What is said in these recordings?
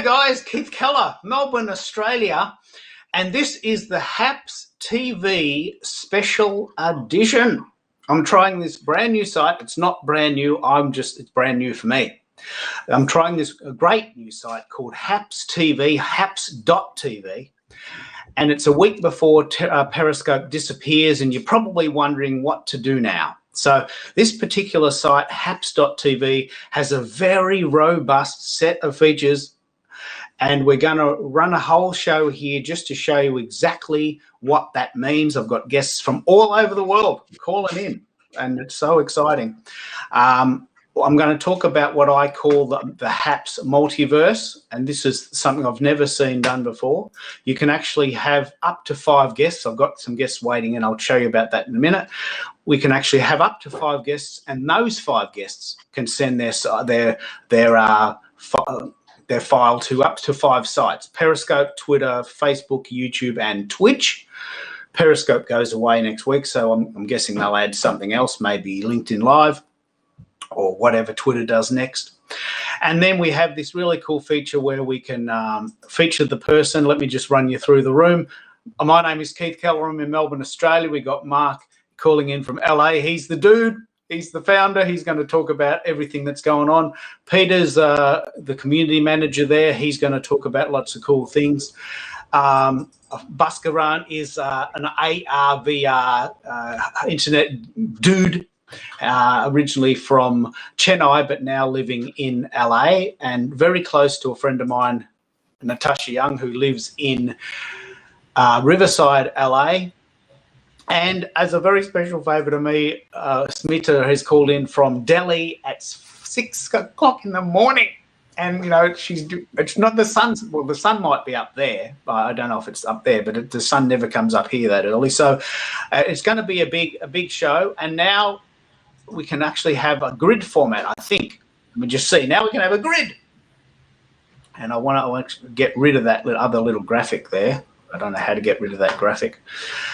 guys, Keith Keller, Melbourne, Australia, and this is the HAPS TV Special Edition. I'm trying this brand new site. It's not brand new, it's brand new for me. I'm trying this great new site called HAPS TV, haps.tv, and it's a week before Periscope disappears, and you're probably wondering what to do now. So this particular site, haps.tv, has a very robust set of features, and we're going to run a whole show here just to show you exactly what that means. I've got guests from all over the world calling in, and it's so exciting. I'm going to talk about what I call the HAPS multiverse, and this is something I've never seen done before. You can actually have up to 5 guests. I've got some guests waiting, and I'll show you about that in a minute. We can actually have up to 5 guests, and those 5 guests can send their file to up to 5 sites: Periscope, Twitter, Facebook, YouTube, and Twitch. Periscope goes away next week, so I'm guessing they'll add something else, maybe LinkedIn Live or whatever Twitter does next. And then we have this really cool feature where we can feature the person. Let me just run you through the room. My name is Keith Keller. I'm in Melbourne, Australia. We got Mark calling in from LA. He's the dude. He's the founder. He's going to talk about everything that's going on. Peter's the community manager there. He's going to talk about lots of cool things. Bhaskaran is an AR, VR internet dude, originally from Chennai, but now living in LA, and very close to a friend of mine, Natasha Young, who lives in Riverside, LA. And as a very special favour to me, Smita has called in from Delhi at 6 o'clock in the morning. And, you know, it's not the sun. Well, the sun might be up there. I don't know if it's up there, but the sun never comes up here that early. So it's going to be a big show. And now we can actually have a grid format, I think. Let me just see. Now we can have a grid. And I want to get rid of that other little graphic there. I don't know how to get rid of that graphic.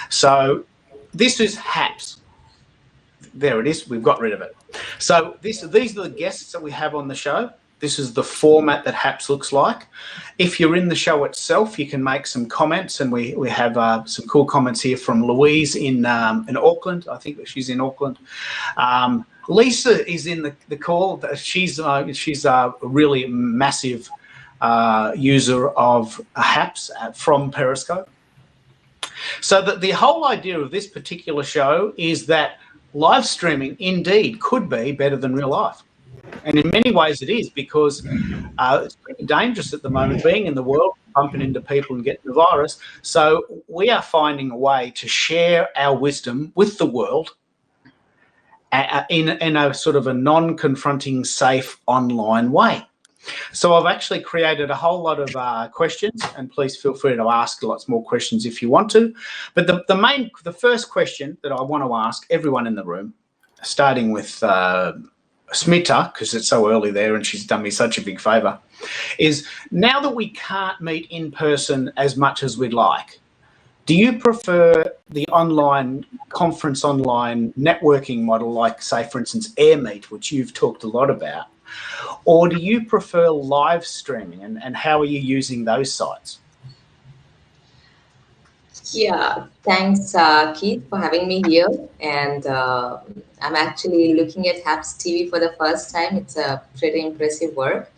So this is HAPS. There it is. We've got rid of it. So these are the guests that we have on the show. This is the format that HAPS looks like. If you're in the show itself, you can make some comments, and we have some cool comments here from Louise in Auckland. I think she's in Auckland. Lisa is in the call. She's a really massive user of HAPS from Periscope. So the whole idea of this particular show is that live streaming indeed could be better than real life. And in many ways it is, because it's pretty dangerous at the moment being in the world, bumping into people and getting the virus. So we are finding a way to share our wisdom with the world in a sort of a non-confronting, safe online way. So I've actually created a whole lot of questions, and please feel free to ask lots more questions if you want to. But the first question that I want to ask everyone in the room, starting with Smita, because it's so early there and she's done me such a big favour, is now that we can't meet in person as much as we'd like, do you prefer the online conference, online networking model, like, say, for instance, AirMeet, which you've talked a lot about, or do you prefer live streaming, and how are you using those sites? Yeah, thanks, Keith, for having me here. And I'm actually looking at HAPS TV for the first time. It's a pretty impressive work.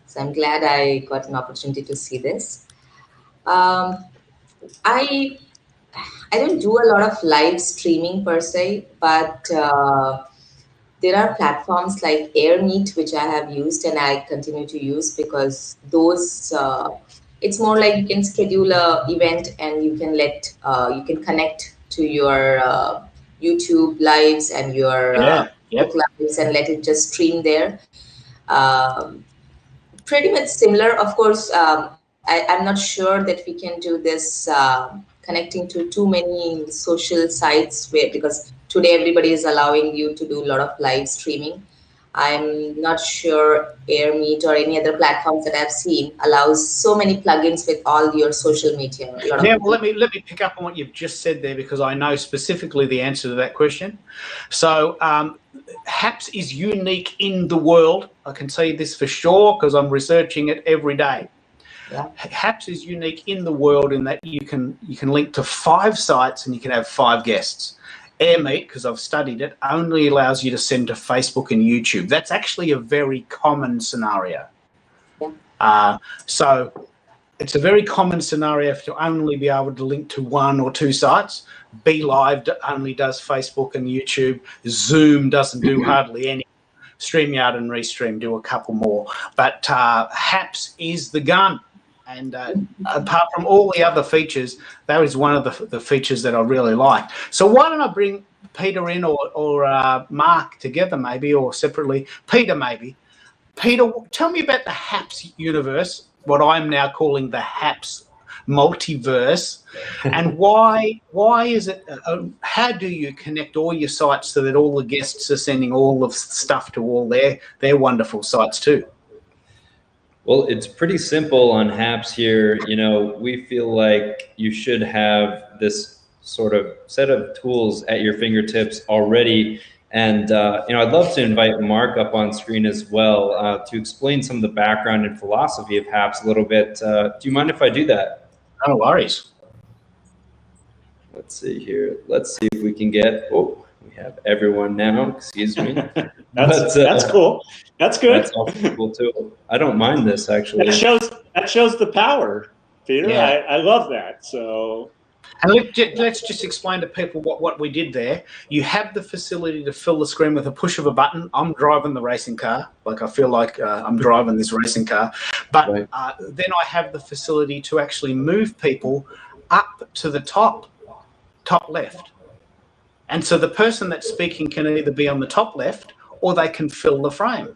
So I'm glad I got an opportunity to see this. I don't do a lot of live streaming per se, but there are platforms like AirMeet, which I have used and I continue to use, because those it's more like you can schedule a event and you can you can connect to your YouTube lives and your book lives and let it just stream there. Pretty much similar. Of course, I'm not sure that we can do this connecting to too many social sites, because today everybody is allowing you to do a lot of live streaming. I'm not sure AirMeet or any other platforms that I've seen allows so many plugins with all your social media. Yeah, well, let me pick up on what you've just said there, because I know specifically the answer to that question. So HAPS is unique in the world. I can say this for sure because I'm researching it every day. Yeah. Haps is unique in the world in that you can link to 5 sites and you can have 5 guests. AirMeet, because I've studied it, only allows you to send to Facebook and YouTube. That's actually a very common scenario. Yeah. So it's a very common scenario to only be able to link to 1 or 2 sites. BeLive only does Facebook and YouTube. Zoom doesn't do hardly any. StreamYard and Restream do a couple more. But Haps is the gun. And apart from all the other features, that is one of the features that I really like. So why don't I bring Peter in or Mark together maybe, or separately? Peter maybe. Peter, tell me about the Haps universe, what I'm now calling the Haps multiverse, and why is it, how do you connect all your sites so that all the guests are sending all of stuff to all their wonderful sites too? Well, it's pretty simple on Haps here. You know, we feel like you should have this sort of set of tools at your fingertips already. And, you know, I'd love to invite Mark up on screen as well to explain some of the background and philosophy of Haps a little bit. Do you mind if I do that? No worries. Let's see here. Let's see if we can get, oh, we have everyone now, excuse me. That's cool. That's good. That's also cool too. I don't mind this actually. That shows the power, Peter. Yeah. I love that. So, and let's just explain to people what we did there. You have the facility to fill the screen with a push of a button. I'm driving the racing car, like I feel like I'm driving this racing car. But right. Then I have the facility to actually move people up to the top left. And so the person that's speaking can either be on the top left or they can fill the frame.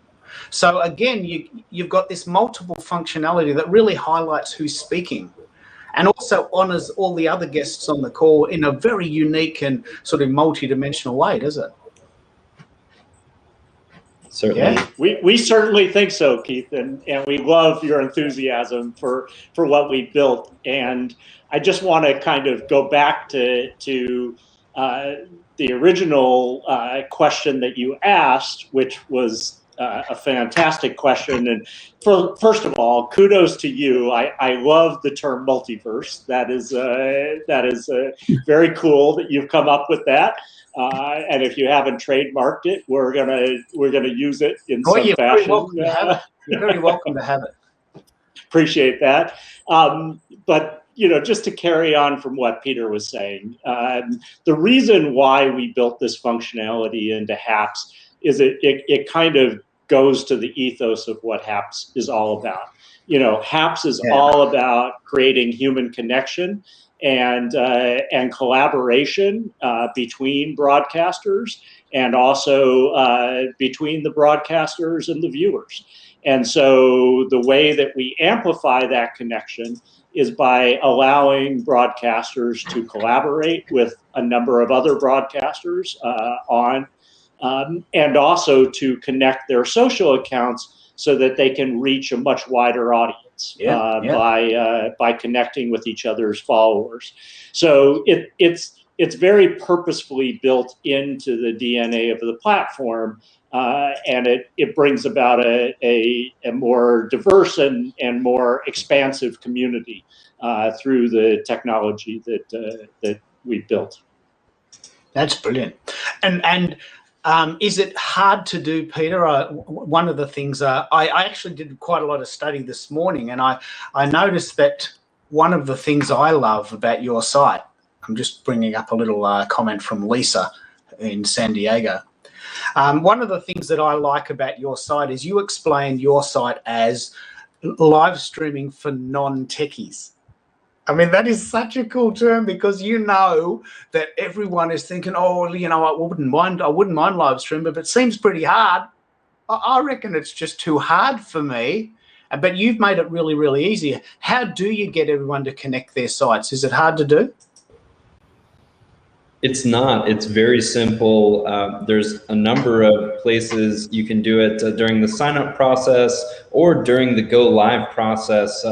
So again, you've got this multiple functionality that really highlights who's speaking and also honors all the other guests on the call in a very unique and sort of multi-dimensional way, does it? Certainly. Yeah. we certainly think so, Keith, and we love your enthusiasm for what we built. And I just want to kind of go back to the original question that you asked, which was a fantastic question. And first of all, kudos to you. I love the term multiverse. That is very cool that you've come up with that. And if you haven't trademarked it, we're gonna use it in some you're fashion. Very welcome to have it. You're very welcome to have it. Appreciate that. But you know, just to carry on from what Peter was saying, the reason why we built this functionality into Haps is it kind of goes to the ethos of what Haps is all about. You know, Haps is all about creating human connection and collaboration between broadcasters and also between the broadcasters and the viewers. And so the way that we amplify that connection is by allowing broadcasters to collaborate with a number of other broadcasters and also to connect their social accounts so that they can reach a much wider audience by connecting with each other's followers. So it's very purposefully built into the DNA of the platform, and it brings about a more diverse and more expansive community through the technology that we built. That's brilliant. And is it hard to do, Peter? One of the things I actually did quite a lot of study this morning, and I noticed that one of the things I love about your site, I'm just bringing up a little comment from Lisa in San Diego. One of the things that I like about your site is you explained your site as live streaming for non-techies. I mean, that is such a cool term because you know that everyone is thinking, oh, you know, I wouldn't mind live stream, but it seems pretty hard. I reckon it's just too hard for me. But you've made it really, really easy. How do you get everyone to connect their sites? Is it hard to do? It's not. It's very simple. There's a number of places you can do it during the sign-up process or during the go live process.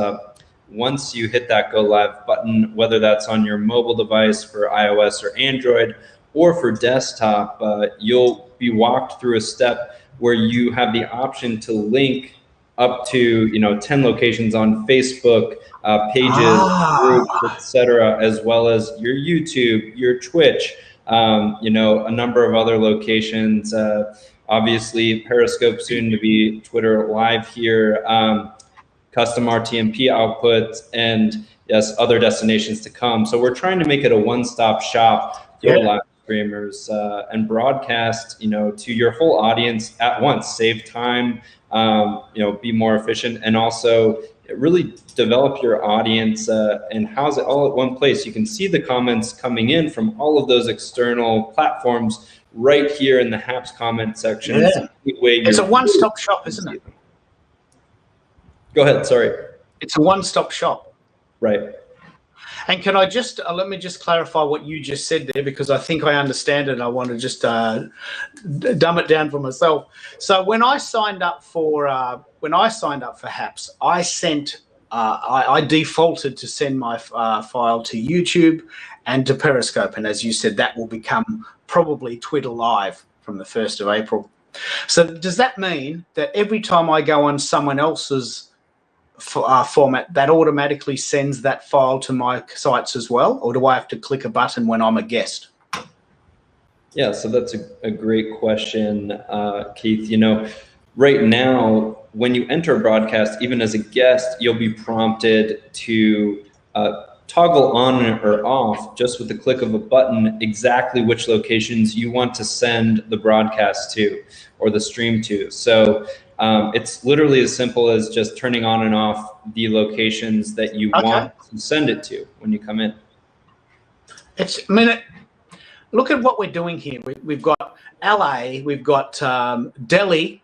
Once you hit that go live button, whether that's on your mobile device for iOS or Android or for desktop, you'll be walked through a step where you have the option to link up to 10 locations on Facebook, pages, groups, etc., as well as your YouTube, your Twitch, a number of other locations. Obviously, Periscope soon to be Twitter Live here, custom RTMP output, and yes, other destinations to come. So we're trying to make it a one-stop shop for live streamers and broadcast, to your whole audience at once. Save time, be more efficient, and also really develop your audience and house it all at one place. You can see the comments coming in from all of those external platforms right here in the HAPS comment section. Yeah. It's a one-stop shop, isn't it? Go ahead, sorry. It's a one-stop shop. Right. And can I just, let me just clarify what you just said there, because I think I understand it and I want to just dumb it down for myself. So when I signed up for HAPS, I sent, I defaulted to send my file to YouTube and to Periscope. And as you said, that will become probably Twitter Live from the 1st of April. So does that mean that every time I go on someone else's format, that automatically sends that file to my sites as well? Or do I have to click a button when I'm a guest? Yeah, so that's a great question, Keith. Right now, when you enter a broadcast, even as a guest, you'll be prompted to toggle on or off just with the click of a button exactly which locations you want to send the broadcast to or the stream to. So it's literally as simple as just turning on and off the locations that you want to send it to when you come in. Look at what we're doing here. We've got LA, we've got Delhi,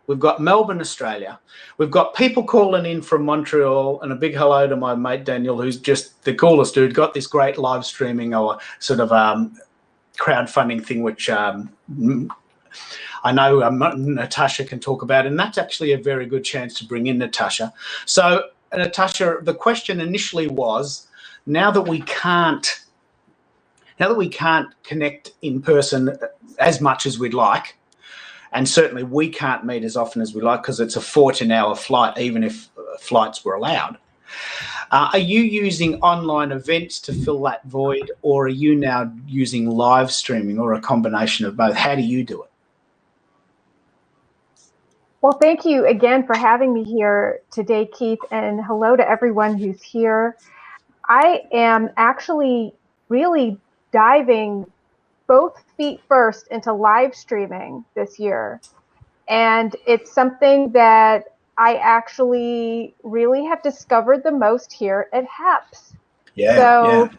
we've got Melbourne, Australia. We've got people calling in from Montreal, and a big hello to my mate Daniel, who's just the coolest dude. Got this great live streaming or sort of crowdfunding thing, which I know Natasha can talk about, and that's actually a very good chance to bring in Natasha. So Natasha, the question initially was, now that we can't connect in person as much as we'd like, and certainly we can't meet as often as we like because it's a 14-hour flight, even if flights were allowed. Are you using online events to fill that void, or are you now using live streaming, or a combination of both? How do you do it? Well, thank you again for having me here today, Keith, and hello to everyone who's here. I am actually really diving both feet first into live streaming this year. And it's something that I actually really have discovered the most here at HAPS. So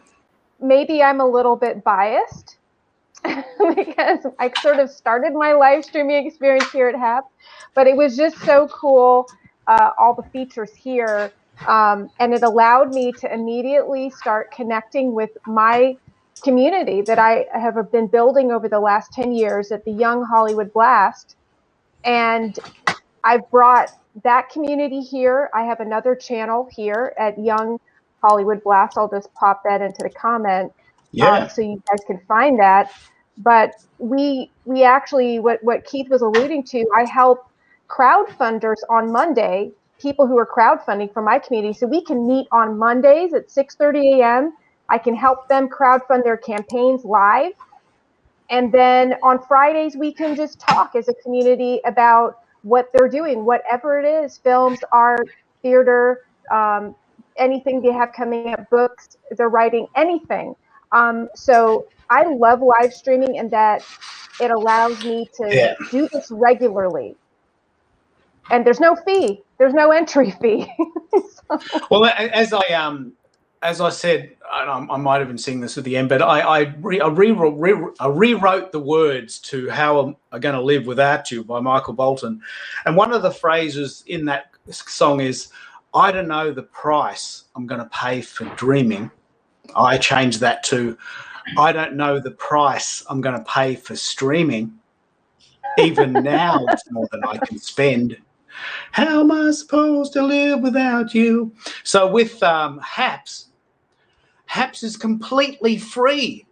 maybe I'm a little bit biased because I sort of started my live streaming experience here at HAPS, but it was just so cool, all the features here. And it allowed me to immediately start connecting with my community that I have been building over the last 10 years at the Young Hollywood Blast. And I've brought that community here. I have another channel here at Young Hollywood Blast. I'll just pop that into the comment so you guys can find that. But we actually, what Keith was alluding to, I help crowdfunders on Monday, people who are crowdfunding from my community. So we can meet on Mondays at 6:30 a.m. I can help them crowdfund their campaigns live. And then on Fridays, we can just talk as a community about what they're doing, whatever it is, films, art, theater, anything they have coming up, books, they're writing, anything. So I love live streaming in that it allows me to do this regularly. And there's no fee. There's no entry fee. Well, as I said, I might have been singing this at the end, but I rewrote the words to How Am I Going to Live Without You by Michael Bolton. And one of the phrases in that song is, I don't know the price I'm going to pay for dreaming. I changed that to, I don't know the price I'm going to pay for streaming. Even now, it's more than I can spend. How am I supposed to live without you? So with HAPS is completely free.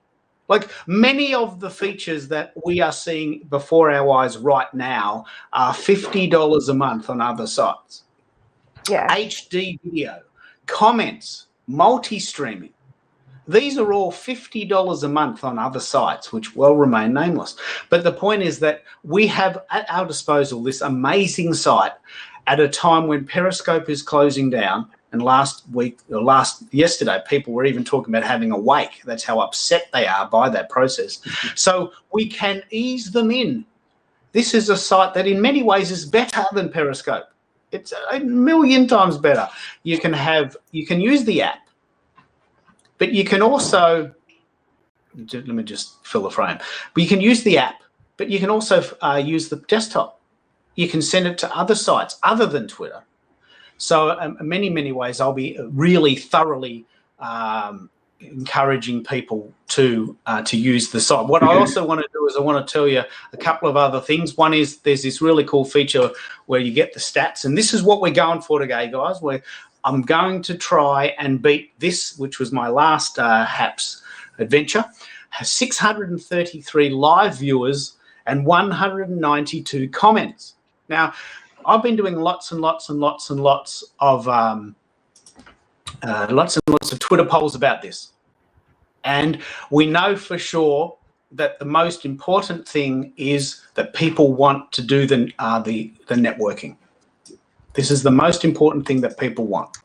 Like many of the features that we are seeing before our eyes right now are $50 a month on other sites. Yeah. HD video, comments, multi-streaming. These are all $50 a month on other sites, which will remain nameless. But the point is that we have at our disposal this amazing site at a time when Periscope is closing down. And yesterday, people were even talking about having a wake. That's how upset they are by that process. So we can ease them in. This is a site that in many ways is better than Periscope. It's a million times better. You can use the app, but you can also, let me just fill the frame. But you can use the app, but you can also use the desktop. You can send it to other sites other than Twitter. So in many ways, I'll be really thoroughly encouraging people to use the site. What I also want to do is I want to tell you a couple of other things. One is there's this really cool feature where you get the stats, and this is what we're going for today, guys. I'm going to try and beat this, which was my last HAPS adventure. Has 633 live viewers and 192 comments. Now, I've been doing lots of Twitter polls about this, and we know for sure that the most important thing is that people want to do the networking. This is the most important thing that people want.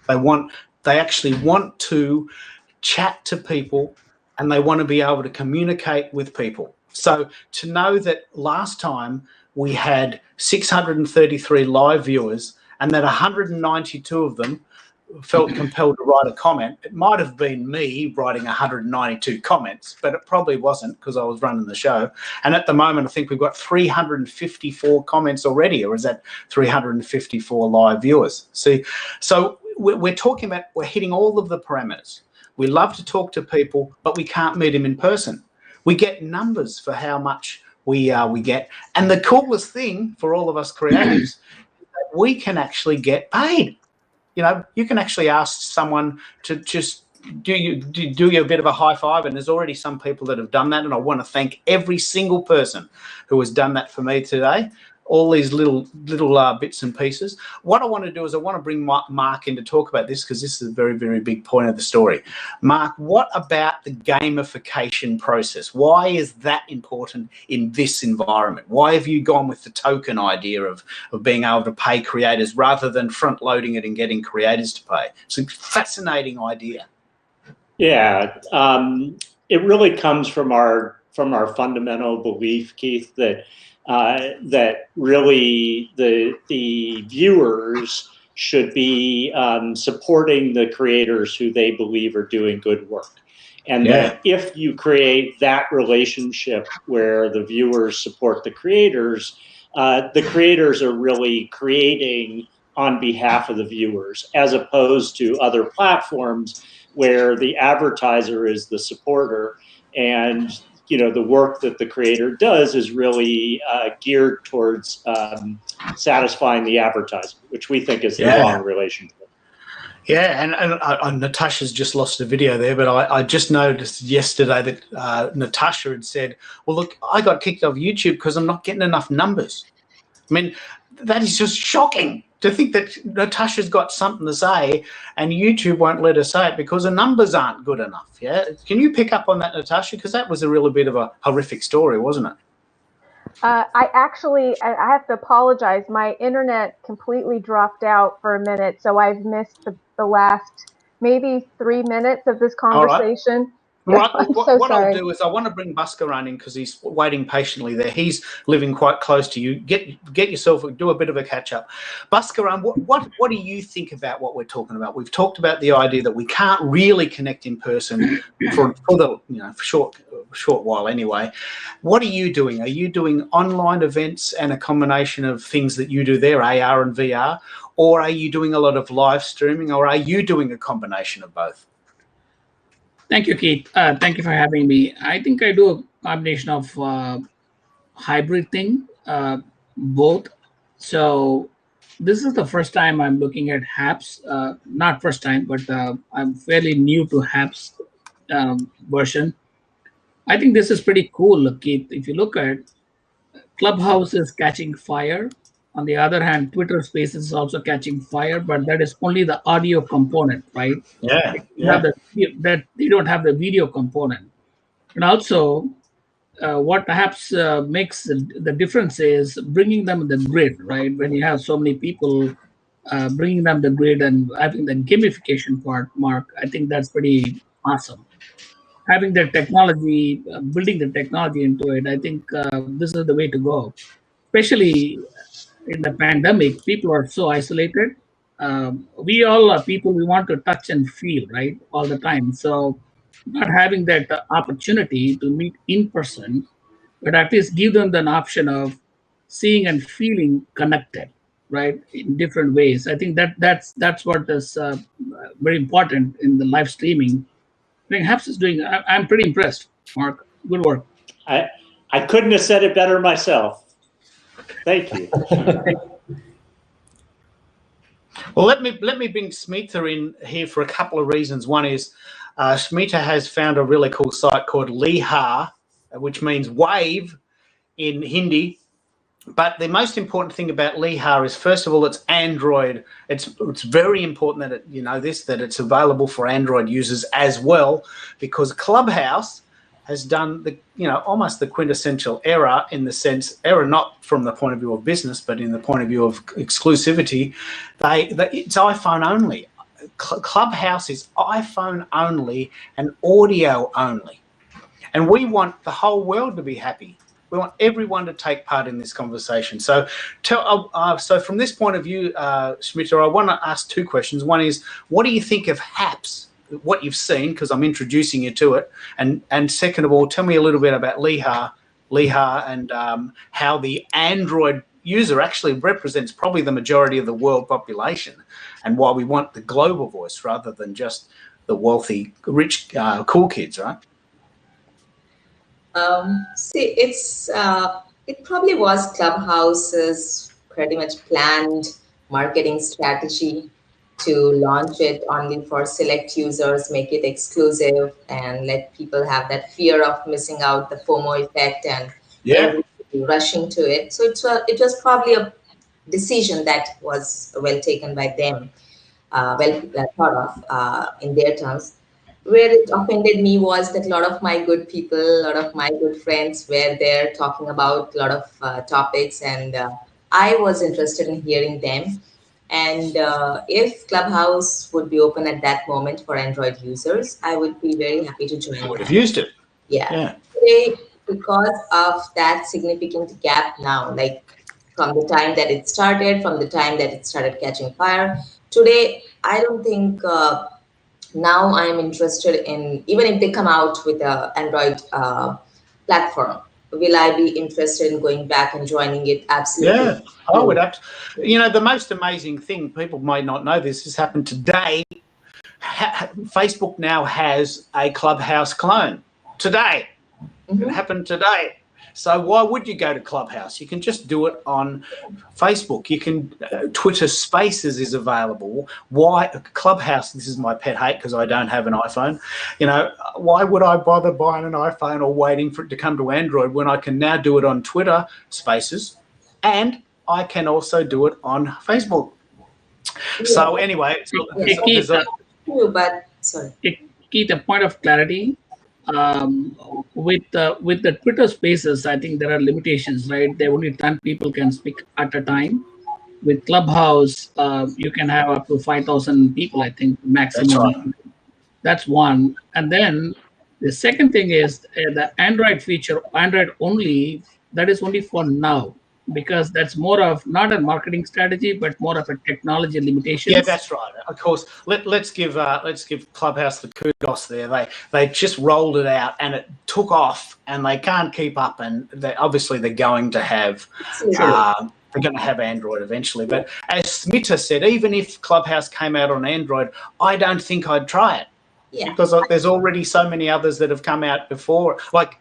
They actually want to chat to people, and they want to be able to communicate with people. So to know that last time we had 633 live viewers and that 192 of them felt compelled to write a comment. It might have been me writing 192 comments, but it probably wasn't because I was running the show. And at the moment, I think we've got 354 comments already, or is that 354 live viewers? See, so we're talking about, we're hitting all of the parameters. We love to talk to people, but we can't meet them in person. We get numbers for how much we get. And the coolest thing for all of us creatives is that we can actually get paid. You know, you can actually ask someone to just do you a bit of a high five, and there's already some people that have done that, and I want to thank every single person who has done that for me today. All these little bits and pieces. What I want to do is I want to bring Mark in to talk about this, because this is a very, very big point of the story. Mark, what about the gamification process? Why is that important in this environment? Why have you gone with the token idea of being able to pay creators rather than front loading it and getting creators to pay? It's a fascinating idea. Yeah, it really comes from our fundamental belief, Keith, that that really the viewers should be supporting the creators who they believe are doing good work. And that if you create that relationship where the viewers support the creators are really creating on behalf of the viewers, as opposed to other platforms where the advertiser is the supporter, and the work that the creator does is really geared towards satisfying the advertiser, which we think is the wrong relationship. Yeah, and Natasha's just lost a video there, but I just noticed yesterday that Natasha had said, well, look, I got kicked off YouTube because I'm not getting enough numbers. I mean, that is just shocking to think that Natasha's got something to say and YouTube won't let her say it because the numbers aren't good enough. Yeah, can you pick up on that, Natasha? Because that was a really bit of a horrific story, wasn't it? I have to apologize. My internet completely dropped out for a minute, so I've missed the last maybe 3 minutes of this conversation. Right. What I'll do is I want to bring Bhaskaran in because he's waiting patiently there. He's living quite close to you. Get yourself, do a bit of a catch up. Bhaskaran, what do you think about what we're talking about? We've talked about the idea that we can't really connect in person for short while anyway. What are you doing? Are you doing online events and a combination of things that you do there, AR and VR, or are you doing a lot of live streaming, or are you doing a combination of both? Thank you, Keith. Thank you for having me. I think I do a combination of hybrid thing, both. So this is the first time I'm looking at HAPS. Not first time, but I'm fairly new to HAPS version. I think this is pretty cool, Keith. If you look at Clubhouse is catching fire. On the other hand, Twitter Spaces is also catching fire, but that is only the audio component, right? Yeah, You have yeah. that they don't have the video component. And also, what perhaps makes the difference is bringing them in the grid, right? When you have so many people, bringing them the grid and having the gamification part, Mark, I think that's pretty awesome. Having the technology, building the technology into it, I think this is the way to go. Especially in the pandemic, people are so isolated. We all are people, we want to touch and feel, right, all the time. So, not having that opportunity to meet in person, but at least give them an option of seeing and feeling connected, right, in different ways. I think that's what is very important in the live streaming. I think Haps is doing. I'm pretty impressed, Mark. Good work. I couldn't have said it better myself. Thank you. Well, let me bring Smita in here for a couple of reasons. One is Smita has found a really cool site called Liha, which means wave in Hindi. But the most important thing about Liha is, first of all, it's Android. It's very important that you know this, that it's available for Android users as well, because Clubhouse has done the almost the quintessential error, in the sense, error not from the point of view of business, but in the point of view of exclusivity. It's iPhone only. Clubhouse is iPhone only and audio only, and we want the whole world to be happy. We want everyone to take part in this conversation. So, so from this point of view, Smita, I want to ask two questions. One is, what do you think of Haps, what you've seen, because I'm introducing you to it? And second of all, tell me a little bit about Liha, and how the Android user actually represents probably the majority of the world population, and why we want the global voice rather than just the wealthy, rich, cool kids, right? See, it probably was Clubhouse's pretty much planned marketing strategy to launch it only for select users, make it exclusive, and let people have that fear of missing out, the FOMO effect, and everybody rushing to it. So it was probably a decision that was well taken by them, well thought of in their terms. Where it offended me was that a lot of my good people, a lot of my good friends were there talking about a lot of topics, and I was interested in hearing them. And if Clubhouse would be open at that moment for Android users, I would be very happy to join. I would have used it. Yeah. Today, because of that significant gap now, like from the time that it started, from the time that it started catching fire, today, I don't think now I'm interested in, even if they come out with an Android platform, will I be interested in going back and joining it? Absolutely. Yeah, I would have to. You know, the most amazing thing, people might not know this, has happened today. Facebook now has a Clubhouse clone today. It happened today. So why would you go to Clubhouse? You can just do it on Facebook. You can, Twitter Spaces is available. Why Clubhouse? This is my pet hate because I don't have an iPhone. You know, why would I bother buying an iPhone or waiting for it to come to Android when I can now do it on Twitter Spaces, and I can also do it on Facebook? So anyway, Keith, a point of clarity. With the Twitter Spaces, I think there are limitations, right? There only 10 people can speak at a time. With Clubhouse, you can have up to 5,000 people, I think, maximum. That's right. That's one. And then the second thing is the Android feature, Android only. That is only for now, because that's more of not a marketing strategy, but more of a technology limitation. Yeah, that's right. Of course, let's give Clubhouse the kudos there. They just rolled it out and it took off, and they can't keep up. And they're going to have Android eventually. But as Smita said, even if Clubhouse came out on Android, I don't think I'd try it. Yeah. Because there's already so many others that have come out before. Like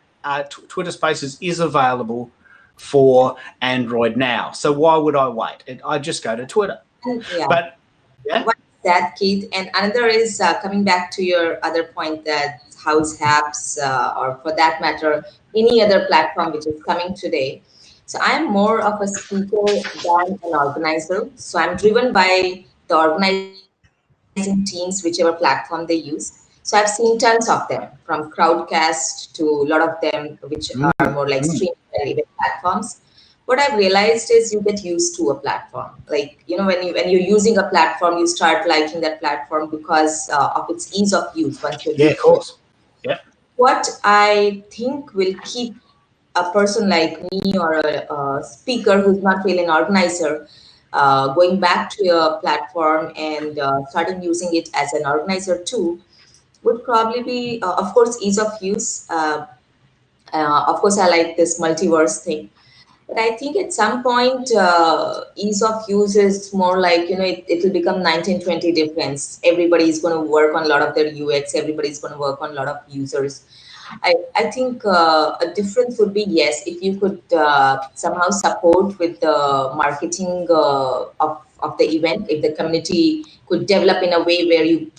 Twitter Spaces is available for Android now, so why would I wait? I just go to Twitter. Yeah. But yeah, what's that, Keith? And another is coming back to your other point, that Clubhouse apps, or for that matter, any other platform which is coming today. So I'm more of a speaker than an organizer. So I'm driven by the organizing teams, whichever platform they use. So I've seen tons of them, from Crowdcast to a lot of them which are more like streaming and event platforms. What I've realized is you get used to a platform. Like, when you're using a platform, you start liking that platform because of its ease of use once you're Yeah, of used to it. course. Yeah. What I think will keep a person like me or a speaker who's not really an organizer going back to your platform and starting using it as an organizer too would probably be, of course, ease of use. Of course, I like this multiverse thing. But I think at some point, ease of use is more like, it will become 1920 difference. Everybody is going to work on a lot of their UX. Everybody's going to work on a lot of users. I think a difference would be, yes, if you could somehow support with the marketing of the event, if the community could develop in a way where you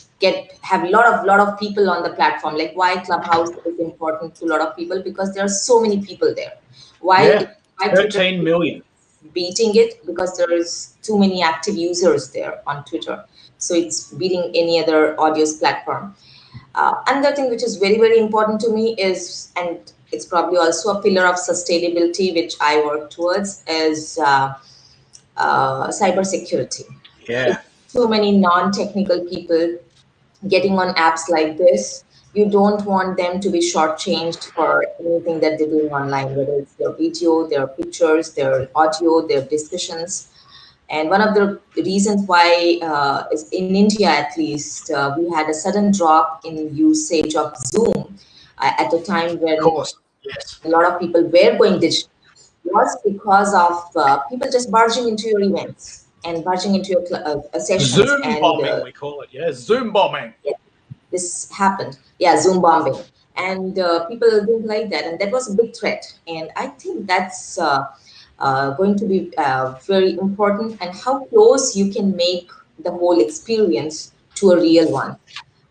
have a lot of people on the platform. Like, why Clubhouse is important to a lot of people, because there are so many people there. Why 13 million. beating it? Because there is too many active users there on Twitter. So it's beating any other audios platform. Another thing which is very, very important to me is, and it's probably also a pillar of sustainability, which I work towards, is cybersecurity. Yeah. Too many non-technical people getting on apps like this. You don't want them to be shortchanged for anything that they're doing online, whether it's their video, their pictures, their audio, their discussions. And one of the reasons why is in India, at least, we had a sudden drop in usage of Zoom at a time when Of course. Yes. a lot of people were going digital, was because of people just barging into your events and barging into your sessions. Zoom bombing, we call it. Yeah, Zoom bombing. This happened. Yeah, Zoom bombing. And people didn't like that. And that was a big threat. And I think that's going to be very important, and how close you can make the whole experience to a real one.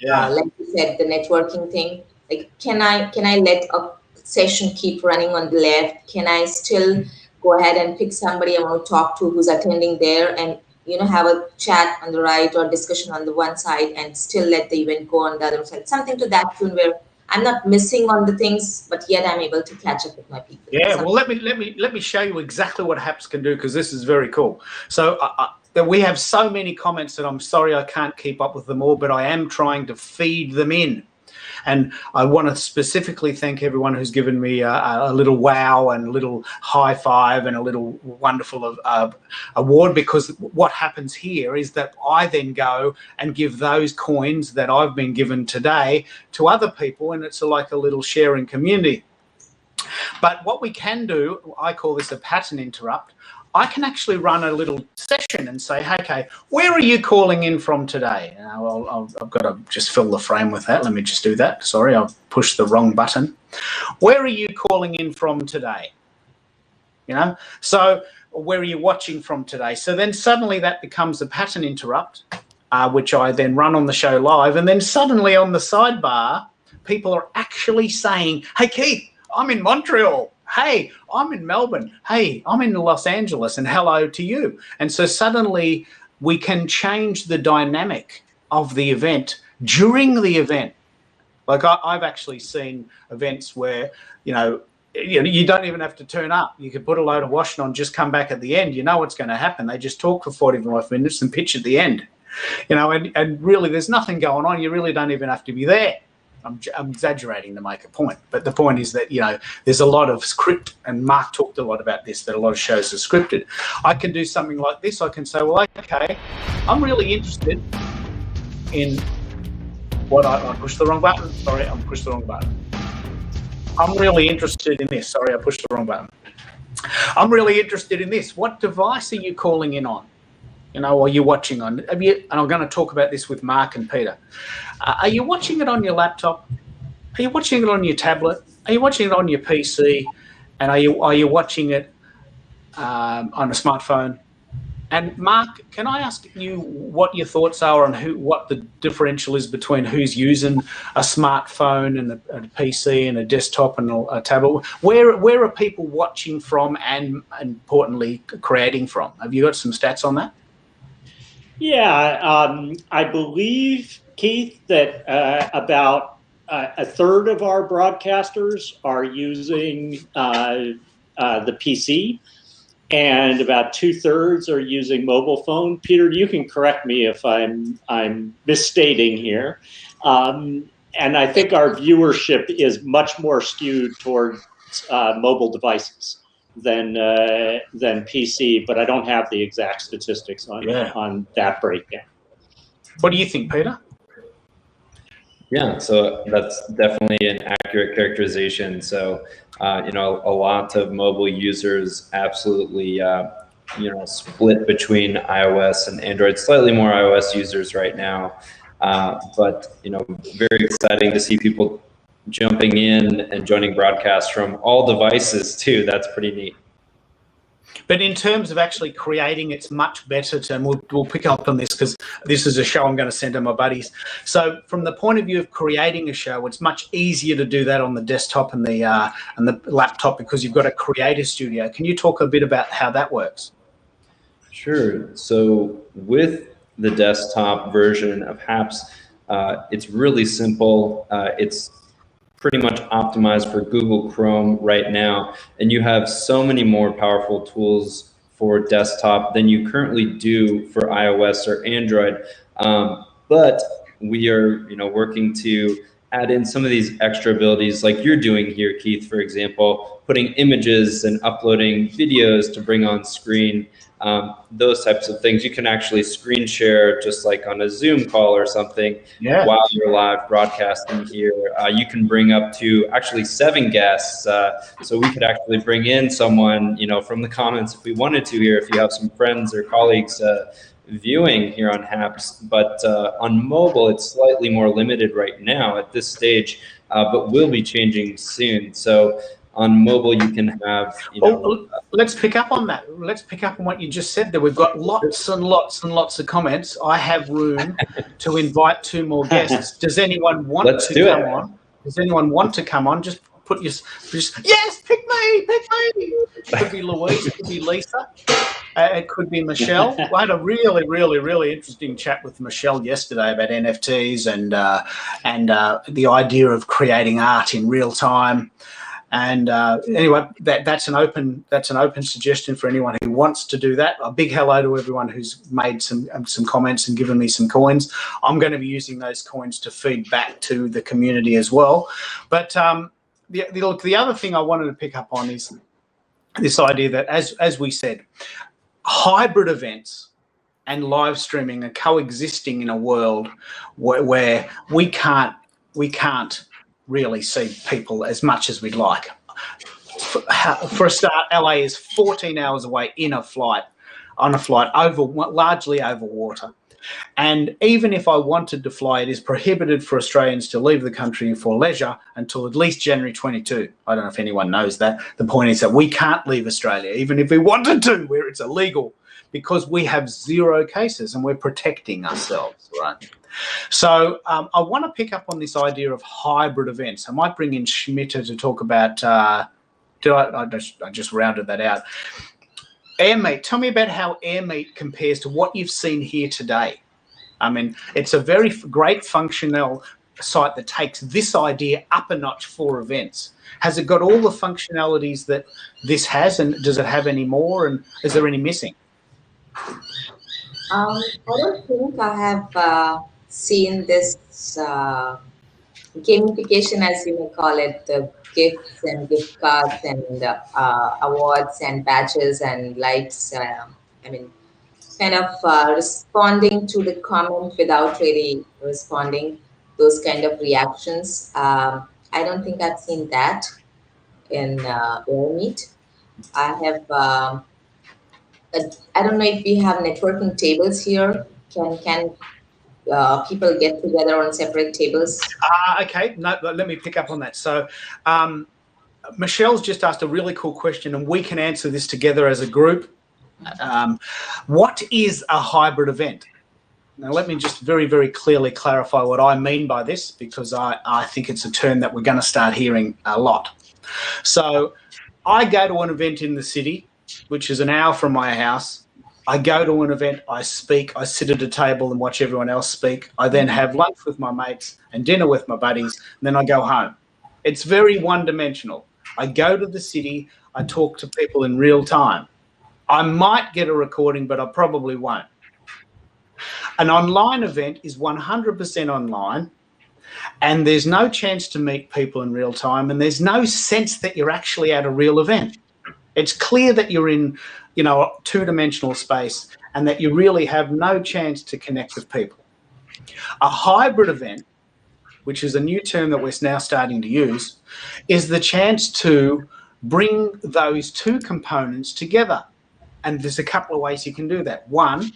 Yeah. Like you said, the networking thing. Like, can I let a session keep running on the left? Can I still go ahead and pick somebody I want to talk to who's attending there, and have a chat on the right or discussion on the one side, and still let the event go on the other side? Something to that tune where I'm not missing on the things, but yet I'm able to catch up with my people. Yeah, well, let me show you exactly what Haps can do, because this is very cool. So we have so many comments that I'm sorry I can't keep up with them all, but I am trying to feed them in. And I want to specifically thank everyone who's given me a little wow and a little high five and a little wonderful award, because what happens here is that I then go and give those coins that I've been given today to other people, and it's like a little sharing community. But what we can do, I call this a pattern interrupt. I can actually run a little session and say, hey, okay, where are you calling in from today? Now, I've got to just fill the frame with that. Let me just do that. Sorry, I've pushed the wrong button. Where are you calling in from today? So where are you watching from today? So then suddenly that becomes a pattern interrupt, which I then run on the show live. And then suddenly on the sidebar, people are actually saying, hey, Keith, I'm in Montreal. Hey, I'm in Melbourne. Hey, I'm in Los Angeles, and hello to you. And so suddenly we can change the dynamic of the event during the event. Like I've actually seen events where, you don't even have to turn up. You can put a load of washing on, just come back at the end. You know what's going to happen. They just talk for 45 minutes and pitch at the end. And really there's nothing going on. You really don't even have to be there. I'm exaggerating to make a point, but the point is that, there's a lot of script, and Mark talked a lot about this, that a lot of shows are scripted. I can do something like this. I can say, well, okay, I'm really interested in what I pushed the wrong button. Sorry, I pushed the wrong button. I'm really interested in this. Sorry, I pushed the wrong button. I'm really interested in this. What device are you calling in on? Or you're watching on, and I'm going to talk about this with Mark and Peter. Are you watching it on your laptop? Are you watching it on your tablet? Are you watching it on your PC? And are you watching it on a smartphone? And Mark, can I ask you what your thoughts are on what the differential is between who's using a smartphone and a PC and a desktop and a tablet? Where are people watching from and importantly creating from? Have you got some stats on that? Yeah, I believe, Keith, that about a third of our broadcasters are using the PC, and about 2/3 are using mobile phone. Peter, you can correct me if I'm misstating here. And I think our viewership is much more skewed towards mobile devices than PC, but I don't have the exact statistics on that breakdown. What do you think, Peter? Yeah, so that's definitely an accurate characterization. So, a lot of mobile users absolutely, split between iOS and Android. Slightly more iOS users right now, but very exciting to see people jumping in and joining broadcasts from all devices too. That's pretty neat. But in terms of actually creating, it's much better to, and we'll pick up on this because this is a show I'm going to send to my buddies. So from the point of view of creating a show, it's much easier to do that on the desktop and the laptop because you've got a creator studio. Can you talk a bit about how that works? Sure. So with the desktop version of HAPS, it's really simple. It's pretty much optimized for Google Chrome right now, and you have so many more powerful tools for desktop than you currently do for iOS or Android. But we are, working to add in some of these extra abilities like you're doing here, Keith, for example, putting images and uploading videos to bring on screen. Those types of things. You can actually screen share just like on a Zoom call or something while you're live broadcasting here. You can bring up to actually 7 guests. So we could actually bring in someone, from the comments if we wanted to here, if you have some friends or colleagues viewing here on HAPS. But on mobile, it's slightly more limited right now at this stage, but will be changing soon. So on mobile, you can have, let's pick up on that. Let's pick up on what you just said there. We've got lots and lots and lots of comments. I have room to invite 2 more guests. Does anyone want to come on? Does anyone want to come on? Just put your, yes, pick me. It could be Louise, it could be Lisa. It could be Michelle. I had a really, really, really interesting chat with Michelle yesterday about NFTs and the idea of creating art in real time. And anyway, that's an open suggestion for anyone who wants to do that. A big hello to everyone who's made some comments and given me some coins. I'm going to be using those coins to feed back to the community as well. But the other thing I wanted to pick up on is this idea that, as we said, hybrid events and live streaming are coexisting in a world where we can't really see people as much as we'd like. For a start, LA is 14 hours away on a flight largely over water. And even if I wanted to fly, it is prohibited for Australians to leave the country for leisure until at least January 22. I don't know if anyone knows that. The point is that we can't leave Australia, even if we wanted to, where it's illegal, because we have 0 cases and we're protecting ourselves, right? So I want to pick up on this idea of hybrid events. I might bring in Schmitter to talk about, I just rounded that out. AirMeet, tell me about how AirMeet compares to what you've seen here today. I mean, it's a very great functional site that takes this idea up a notch for events. Has it got all the functionalities that this has, and does it have any more, and is there any missing? I don't think I have seen this gamification, as you may call it, the gifts and gift cards and awards and badges and likes. Kind of responding to the comment without really responding, those kind of reactions. I don't think I've seen that in AirMeet. I have, I don't know if we have networking tables here. Can people get together on separate tables? Okay, no, let me pick up on that. So Michelle's just asked a really cool question, and we can answer this together as a group. What is a hybrid event? Now, let me just very, very clearly clarify what I mean by this, because I think it's a term that we're going to start hearing a lot. So I go to an event in the city, which is an hour from my house. I go to an event, I speak, I sit at a table and watch everyone else speak. I then have lunch with my mates and dinner with my buddies, and then I go home. It's very one-dimensional. I go to the city, I talk to people in real time. I might get a recording, but I probably won't. An online event is 100% online, and there's no chance to meet people in real time, and there's no sense that you're actually at a real event. It's clear that you're in, a two-dimensional space and that you really have no chance to connect with people. A hybrid event, which is a new term that we're now starting to use, is the chance to bring those two components together. And there's a couple of ways you can do that. One,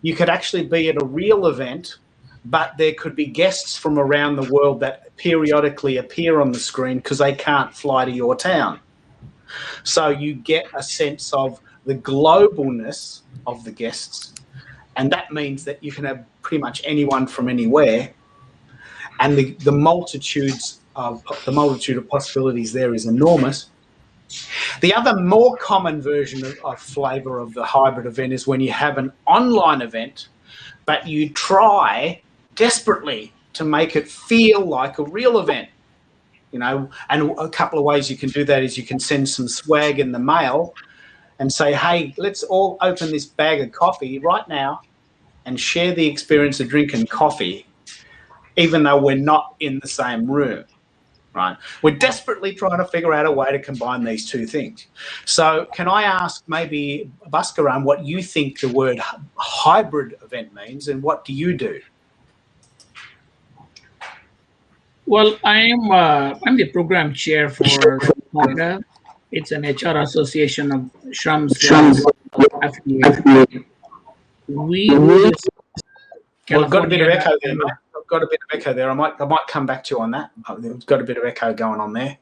you could actually be at a real event, but there could be guests from around the world that periodically appear on the screen because they can't fly to your town. So you get a sense of the globalness of the guests, and that means that you can have pretty much anyone from anywhere, and the multitude of possibilities there is enormous. The other more common version of flavour of the hybrid event is when you have an online event, but you try desperately to make it feel like a real event. And a couple of ways you can do that is you can send some swag in the mail and say, hey, let's all open this bag of coffee right now and share the experience of drinking coffee, even though we're not in the same room. Right. We're desperately trying to figure out a way to combine these two things. So can I ask maybe Bhaskaran what you think the word hybrid event means, and what do you do? Well, I'm the program chair for HIRA. It's an HR association of Shrums affiliates. We do this. Well, I've got a bit of echo there, mate. I've got a bit of echo there. I might come back to you on that. I've got a bit of echo going on there.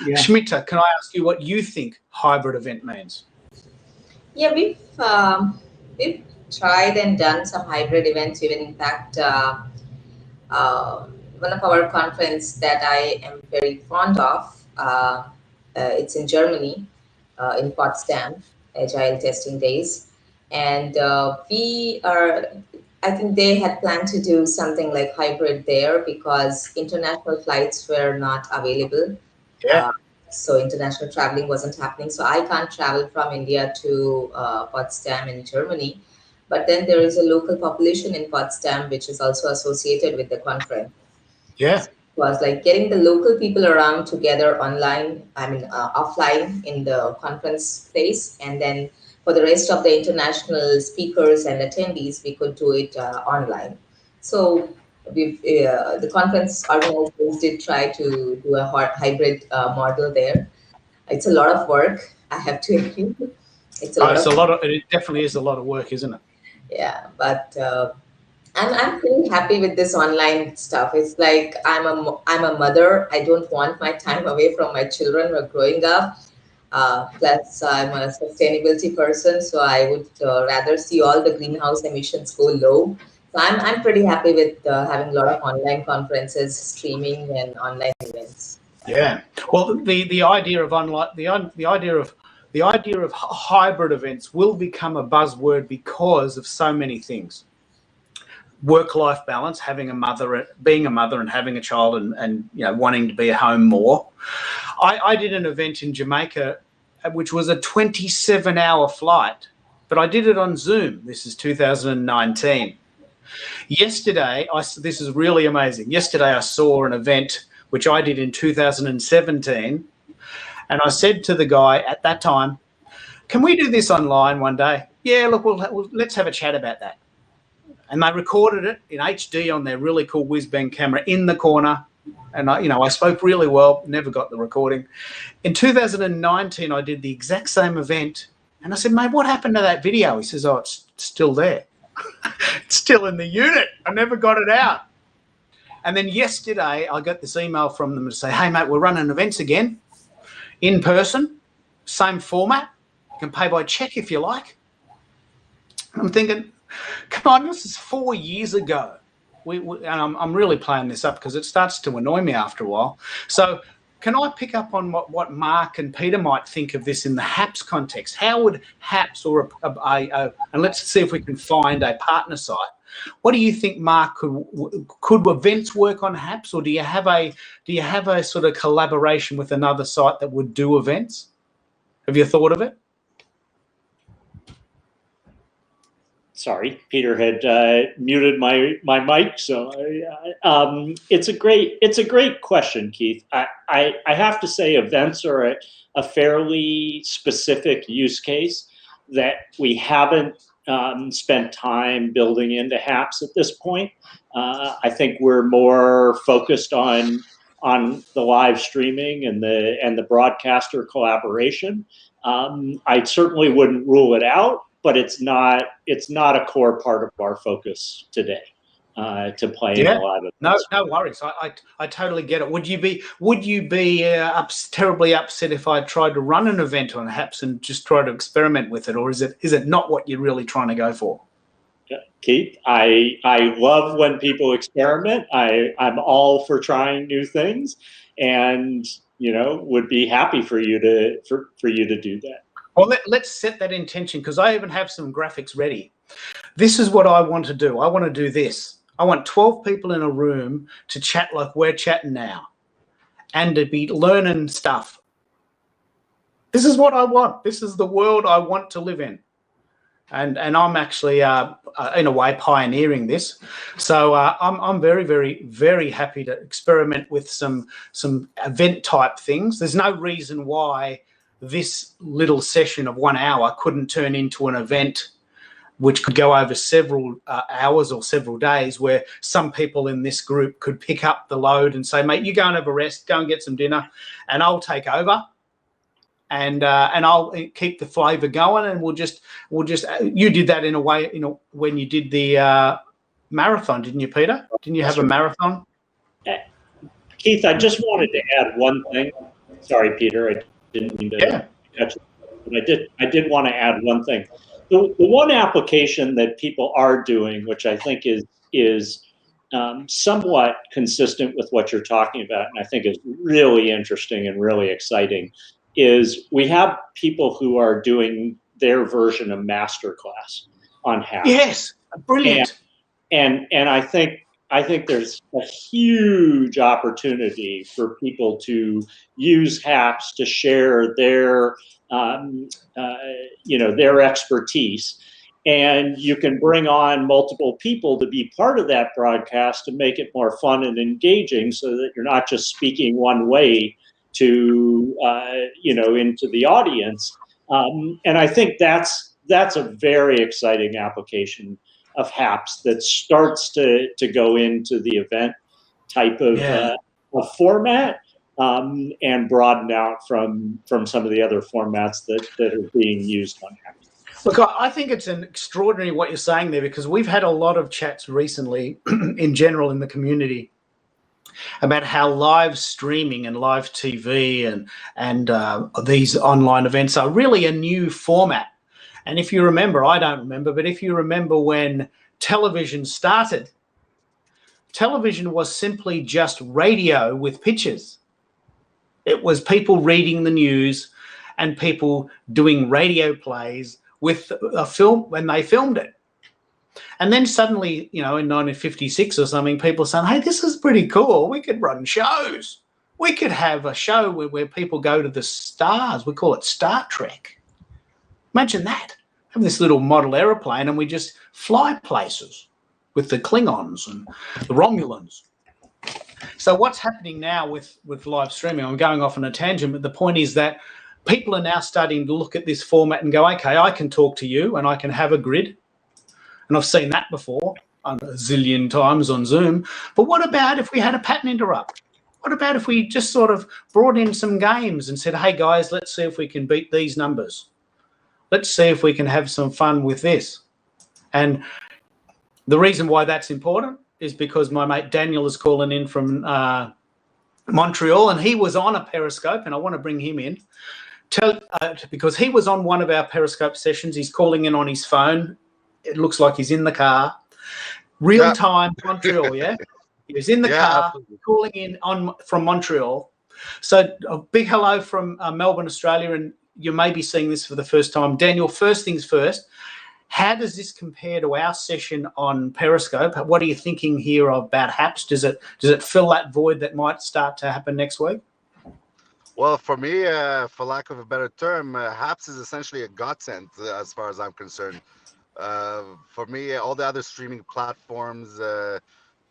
Yeah. Shmita, can I ask you what you think hybrid event means? Yeah, we've tried and done some hybrid events. Even in fact, one of our conference that I am very fond of, it's in Germany, in Potsdam, Agile Testing Days, and I think they had planned to do something like hybrid there because international flights were not available. Yeah. So international traveling wasn't happening. So I can't travel from India to Potsdam in Germany. But then there is a local population in Potsdam which is also associated with the conference. Yeah. So it was like getting the local people around together online, offline in the conference place, and then for the rest of the international speakers and attendees, we could do it online. So the conference organizers did try to do a hybrid model there. It's a lot of work, I have to admit. It definitely is a lot of work, isn't it? Yeah, but I'm pretty happy with this online stuff. It's like I'm a mother. I don't want my time away from my children who are growing up. Plus, I'm a sustainability person, so I would rather see all the greenhouse emissions go low. So I'm pretty happy with having a lot of online conferences, streaming, and online events. Yeah. Well, the idea of online, the idea of hybrid events will become a buzzword because of so many things. Work-life balance, being a mother and having a child, and wanting to be at home more. I did an event in Jamaica, which was a 27-hour flight, but I did it on Zoom. This is 2019. Yesterday, this is really amazing. Yesterday, I saw an event which I did in 2017, and I said to the guy at that time, "Can we do this online one day?" "Yeah, look, let's have a chat about that." And they recorded it in HD on their really cool whiz-bang camera in the corner. And I spoke really well, never got the recording. In 2019, I did the exact same event. And I said, "Mate, what happened to that video?" He says, "Oh, it's still there." It's still in the unit. I never got it out. And then yesterday, I got this email from them to say, "Hey, mate, we're running events again, in person, same format. You can pay by check if you like. I'm thinking, come on, this is 4 years ago. And I'm really playing this up because it starts to annoy me after a while. So can I pick up on what Mark and Peter might think of this in the HAPS context? How would HAPS or and let's see if we can find a partner site. What do you think, Mark? Could events work on HAPS, or do you have a sort of collaboration with another site that would do events? Have you thought of it? Sorry, Peter had muted my mic, so it's a great question, Keith. I have to say, events are a fairly specific use case that we haven't spent time building into HAPS at this point. I think we're more focused on the live streaming and the broadcaster collaboration. I certainly wouldn't rule it out, but it's not a core part of our focus today to play in a live event. No worries. I totally get it. Would you be terribly upset if I tried to run an event on HAPS and just try to experiment with it, or is it not what you're really trying to go for? Keith, I love when people experiment. I'm all for trying new things, and would be happy for you to do that. Well, let's set that intention, because I even have some graphics ready. This is what I want to do. I want to do this. I want 12 people in a room to chat like we're chatting now and to be learning stuff. This is what I want. This is the world I want to live in. And I'm actually, in a way, pioneering this. So I'm very, very, very happy to experiment with some event-type things. There's no reason why this little session of 1 hour couldn't turn into an event which could go over several hours or several days, where some people in this group could pick up the load and say, mate, you go and have a rest, go and get some dinner, and I'll take over. And I'll keep the flavour going, and we'll just. You did that in a way, when you did the marathon, didn't you, Peter? Didn't you have a marathon? Keith, I just wanted to add one thing. Sorry, Peter, I didn't mean to catch it, but I did want to add one thing. The one application that people are doing, which I think is somewhat consistent with what you're talking about, and I think is really interesting and really exciting, is we have people who are doing their version of masterclass on HAPS. Yes, brilliant. And I think there's a huge opportunity for people to use HAPS to share their their expertise. And you can bring on multiple people to be part of that broadcast to make it more fun and engaging, so that you're not just speaking one way to into the audience, and I think that's a very exciting application of HAPS that starts to go into the event type of format, and broaden out from some of the other formats that are being used on HAPS. Look, I think it's an extraordinary what you're saying there, because we've had a lot of chats recently in general in the community about how live streaming and live TV and these online events are really a new format. And if you remember, I don't remember, but if you remember when television started, television was simply just radio with pictures. It was people reading the news and people doing radio plays with a film when they filmed it. And then suddenly, in 1956 or something, people saying, hey, this is pretty cool. We could run shows. We could have a show where people go to the stars. We call it Star Trek. Imagine that. Have this little model aeroplane and we just fly places with the Klingons and the Romulans. So what's happening now with live streaming, I'm going off on a tangent, but the point is that people are now starting to look at this format and go, okay, I can talk to you and I can have a grid. And I've seen that before a zillion times on Zoom. But what about if we had a pattern interrupt? What about if we just sort of brought in some games and said, hey, guys, let's see if we can beat these numbers. Let's see if we can have some fun with this. And the reason why that's important is because my mate Daniel is calling in from Montreal, and he was on a Periscope, and I want to bring him in. Because he was on one of our Periscope sessions. He's calling in on his phone. it looks like he's in the car. Real time Montreal, yeah? He was in the car, absolutely. calling in from Montreal. So a big hello from Melbourne, Australia, and you may be seeing this for the first time. Daniel, first things first, how does this compare to our session on Periscope? What are you thinking here about HAPS? Does it fill that void that might start to happen next week? Well, for me, for lack of a better term, HAPS is essentially a godsend as far as I'm concerned. For me, all the other streaming platforms that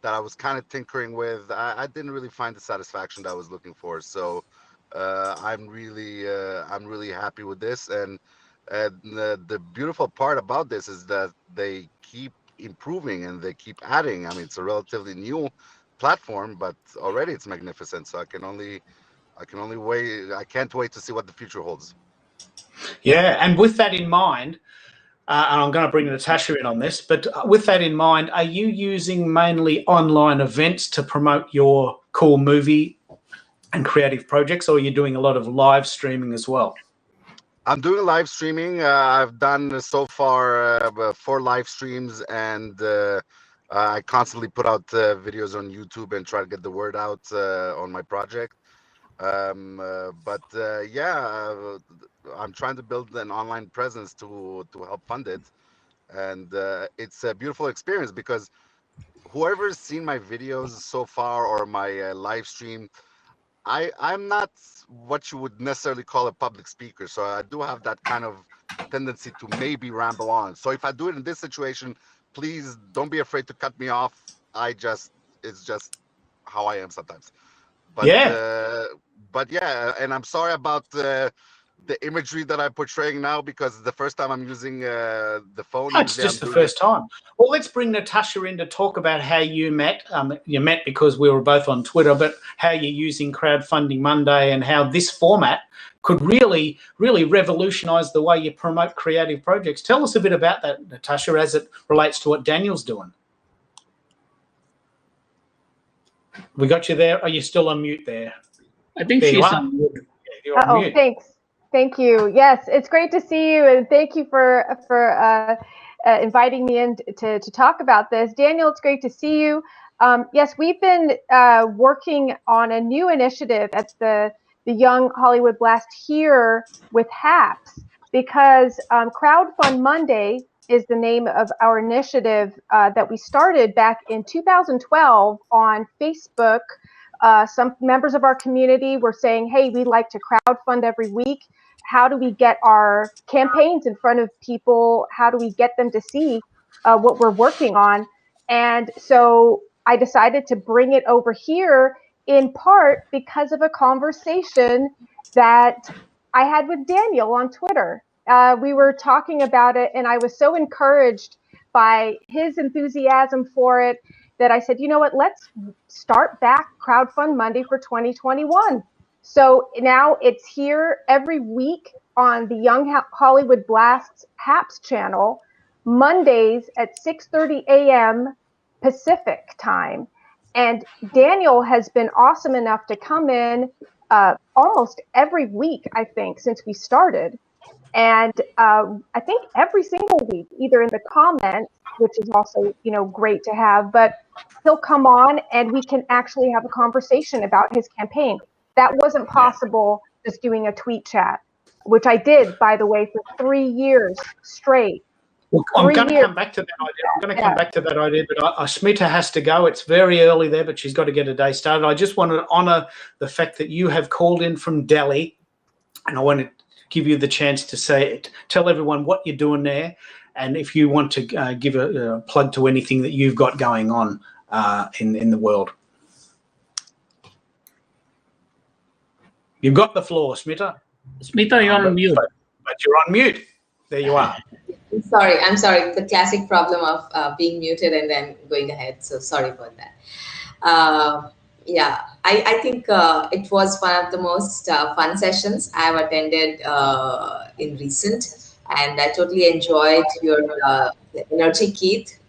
I was kind of tinkering with, I didn't really find the satisfaction that I was looking for. So I'm really happy with this. And the beautiful part about this is that they keep improving and they keep adding. I mean, it's a relatively new platform, but already it's magnificent. So I can only wait. I can't wait to see what the future holds. Yeah, and with that in mind, and I'm going to bring Natasha in on this, but with that in mind, are you using mainly online events to promote your cool movie and creative projects, or are you doing a lot of live streaming as well? I'm doing live streaming. I've done so far 4 live streams, and I constantly put out videos on YouTube and try to get the word out on my project. I'm trying to build an online presence to help fund it, and it's a beautiful experience because whoever's seen my videos so far or my live stream, I'm not what you would necessarily call a public speaker, so I do have that kind of tendency to maybe ramble on. So if I do it in this situation, please don't be afraid to cut me off. It's just how I am sometimes. But yeah, and I'm sorry about the imagery that I'm portraying now because the first time I'm using the phone. It's just the first time. Well, let's bring Natasha in to talk about how you met. You met because we were both on Twitter, but how you're using Crowdfunding Monday and how this format could really, really revolutionise the way you promote creative projects. Tell us a bit about that, Natasha, as it relates to what Daniel's doing. We got you there. Are you still on mute there? I think There she's you are. on mute. You're on mute. Thanks. Thank you. Yes, it's great to see you, and thank you for inviting me in to talk about this. Daniel, it's great to see you. Yes, we've been working on a new initiative at the Young Hollywood Blast here with HAPS because Crowdfund Monday is the name of our initiative that we started back in 2012 on Facebook. Some members of our community were saying, hey, we'd like to crowdfund every week. How do we get our campaigns in front of people? How do we get them to see what we're working on? And so I decided to bring it over here in part because of a conversation that I had with Daniel on Twitter. We were talking about it, and I was so encouraged by his enthusiasm for it that I said, you know what, let's start back Crowdfund Monday for 2021. So now it's here every week on the Young Hollywood Blast's HAPS channel, Mondays at 6:30 a.m. Pacific time. And Daniel has been awesome enough to come in almost every week, I think, since we started. And I think every single week, either in the comments, which is also, great to have, but he'll come on and we can actually have a conversation about his campaign. That wasn't possible just doing a tweet chat, which I did, by the way, for 3 years straight. Well, I'm going to come back to that idea. But Smita has to go. It's very early there, but she's got to get a day started. I just wanted to honour the fact that you have called in from Delhi, and I want to give you the chance to tell everyone what you're doing there, and if you want to give a plug to anything that you've got going on in the world. You've got the floor, Smita. Smita, you're on mute. But you're on mute. There you are. I'm sorry. The classic problem of being muted and then going ahead. So sorry about that. I think it was one of the most fun sessions I've attended in recent, and I totally enjoyed your energy, Keith.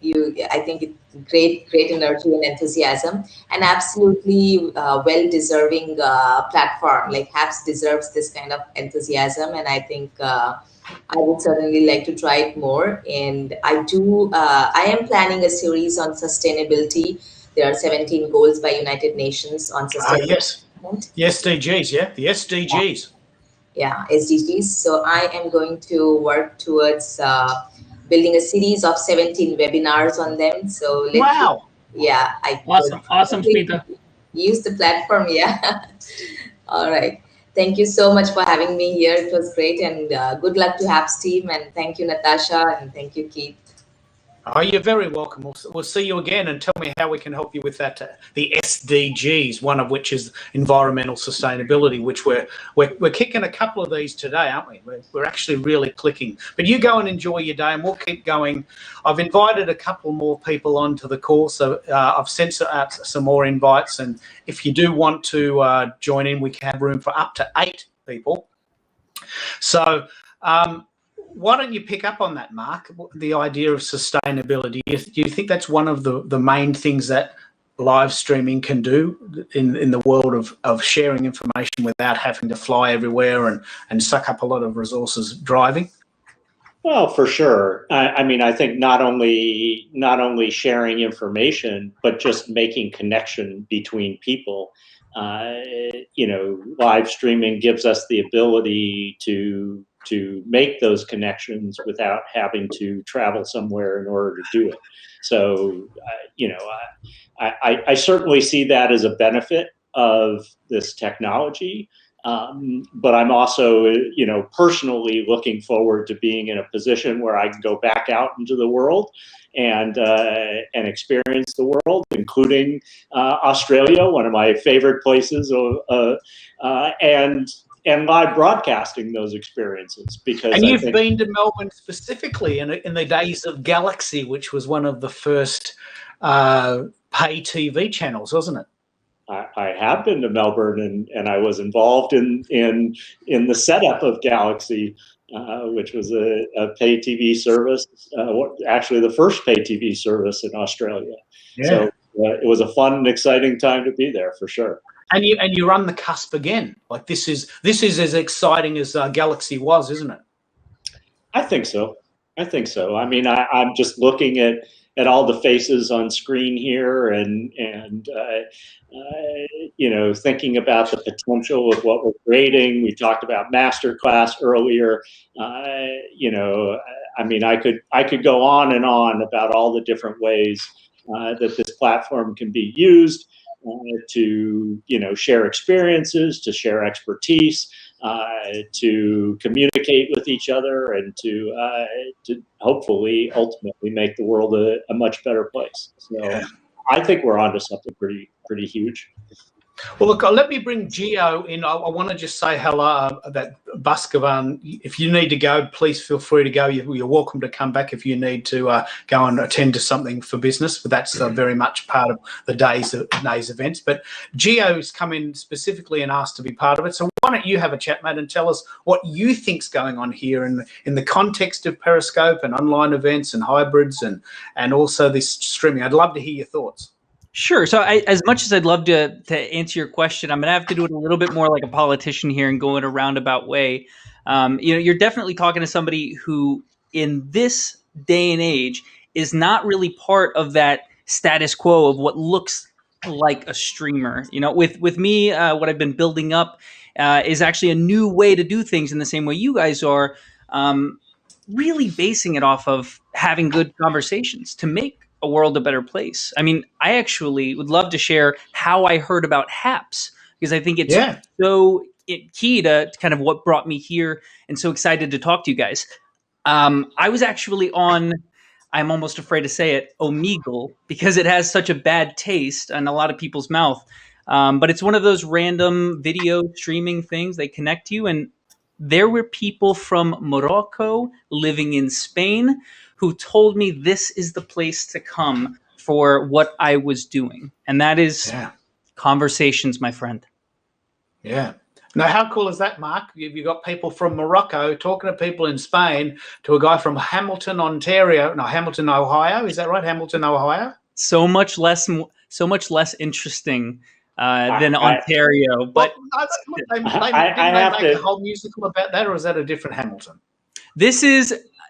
I think it's great energy and enthusiasm, and absolutely well-deserving platform. Like Haps deserves this kind of enthusiasm, and I think I would certainly like to try it more. And I am planning a series on sustainability. There are 17 goals by United Nations on sustainability. Yes. The SDGs, yeah, the SDGs. Yeah, SDGs. So I am going to work towards building a series of 17 webinars on them. So Wow. Yeah, I Awesome, Peter. Use the platform. Yeah. All right. Thank you so much for having me here. It was great, and good luck to Haps team. And thank you, Natasha, and thank you, Keith. Oh, you're very welcome. We'll see you again, and tell me how we can help you with that. The SDGs, one of which is environmental sustainability, which we're kicking a couple of these today, aren't we? We're actually really clicking. But you go and enjoy your day, and we'll keep going. I've invited a couple more people onto the call, so I've sent out some more invites. And if you do want to join in, we can have room for up to 8 people. So. Why don't you pick up on that, Mark, the idea of sustainability? Do you think that's one of the main things that live streaming can do in the world of sharing information without having to fly everywhere and suck up a lot of resources driving? Well, for sure. I mean, I think not only sharing information, but just making connection between people. Live streaming gives us the ability to make those connections without having to travel somewhere in order to do it. So, I certainly see that as a benefit of this technology. But I'm also, personally looking forward to being in a position where I can go back out into the world and experience the world, including Australia, one of my favorite places, and live broadcasting those experiences. Because you've been to Melbourne specifically in the days of Galaxy, which was one of the first pay TV channels, wasn't it? I have been to Melbourne, and I was involved in the setup of Galaxy, which was a pay TV service, actually the first pay TV service in Australia. Yeah. So it was a fun and exciting time to be there, for sure. And you're on the cusp again. Like this is as exciting as Galaxy was, isn't it? I think so. I mean, I'm just looking at all the faces on screen here, and thinking about the potential of what we're creating. We talked about masterclass earlier. I mean, I could go on and on about all the different ways that this platform can be used to share experiences, to share expertise, to communicate with each other, and to hopefully ultimately make the world a much better place. So yeah. I think we're onto something pretty huge. Well, look, let me bring Gio in. I want to just say hello, that Bhaskavan. If you need to go, please feel free to go. You're welcome to come back if you need to go and attend to something for business. But that's very much part of the day's events. But Gio's come in specifically and asked to be part of it. So why don't you have a chat, mate, and tell us what you think's going on here in the context of Periscope and online events and hybrids and also this streaming. I'd love to hear your thoughts. Sure. So as much as I'd love to answer your question, I'm going to have to do it a little bit more like a politician here and go in a roundabout way. You're definitely talking to somebody who in this day and age is not really part of that status quo of what looks like a streamer. With me, what I've been building up is actually a new way to do things in the same way you guys are, really basing it off of having good conversations to make a world a better place. I mean, I actually would love to share how I heard about Haps, because I think it's so key to kind of what brought me here and so excited to talk to you guys. I was actually on, I'm almost afraid to say it, Omegle, because it has such a bad taste in a lot of people's mouth. But it's one of those random video streaming things. They connect you, and there were people from Morocco living in Spain who told me this is the place to come for what I was doing. And that is conversations, my friend. Yeah. Now, how cool is that, Mark? You've got people from Morocco talking to people in Spain, to a guy from Hamilton, Ohio. Is that right? Hamilton, Ohio. So much less interesting than Ontario. But they make a whole musical about that, or is that a different Hamilton?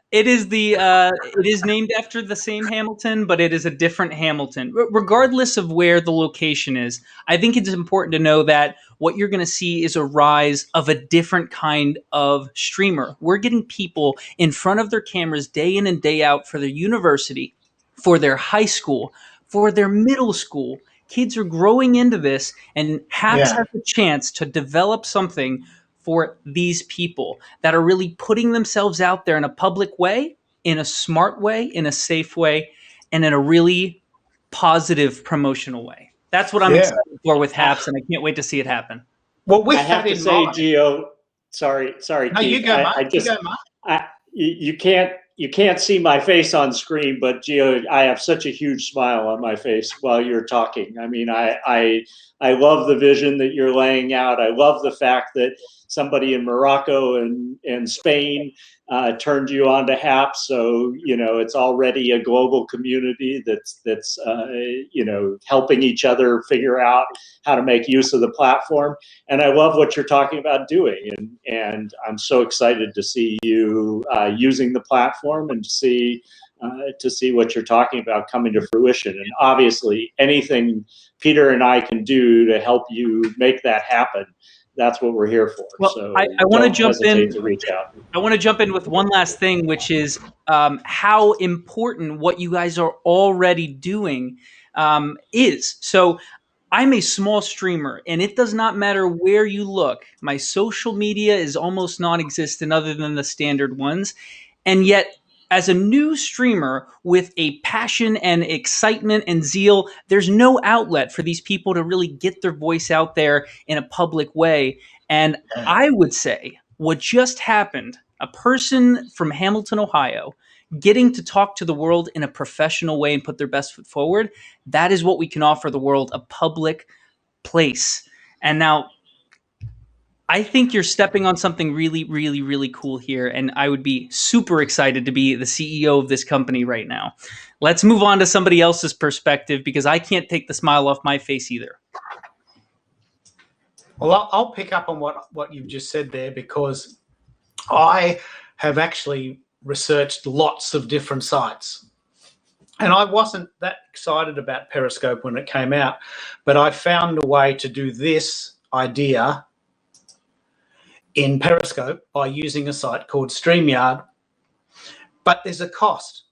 It is named after the same Hamilton, but it is a different Hamilton. Regardless of where the location is, I think it's important to know that what you're going to see is a rise of a different kind of streamer. We're getting people in front of their cameras day in and day out for their university, for their high school, for their middle school. Kids are growing into this, and Haps has a chance to develop something for these people that are really putting themselves out there in a public way, in a smart way, in a safe way, and in a really positive promotional way. That's what I'm excited for with Haps, and I can't wait to see it happen. Well, with I have to say, Gio, sorry, no, Keith, you go, Mark. You can't see my face on screen, but Gio, I have such a huge smile on my face while you're talking. I mean, I love the vision that you're laying out. I love the fact that somebody in Morocco and Spain turned you on to Haps. So, it's already a global community that's helping each other figure out how to make use of the platform. And I love what you're talking about doing. And I'm so excited to see you using the platform and to see what you're talking about coming to fruition. And obviously anything Peter and I can do to help you make that happen, that's what we're here for. Well, so I want to jump in. To reach out. I want to jump in with one last thing, which is how important what you guys are already doing is. So I'm a small streamer, and it does not matter where you look. My social media is almost non-existent other than the standard ones. And yet, as a new streamer with a passion and excitement and zeal, there's no outlet for these people to really get their voice out there in a public way. And I would say what just happened, a person from Hamilton, Ohio, getting to talk to the world in a professional way and put their best foot forward, that is what we can offer the world, a public place. And now, I think you're stepping on something really, really, really cool here, and I would be super excited to be the CEO of this company right now. Let's move on to somebody else's perspective, because I can't take the smile off my face either. Well, I'll pick up on what you've just said there, because I have actually researched lots of different sites. And I wasn't that excited about Periscope when it came out, but I found a way to do this idea in Periscope by using a site called StreamYard. But there's a cost,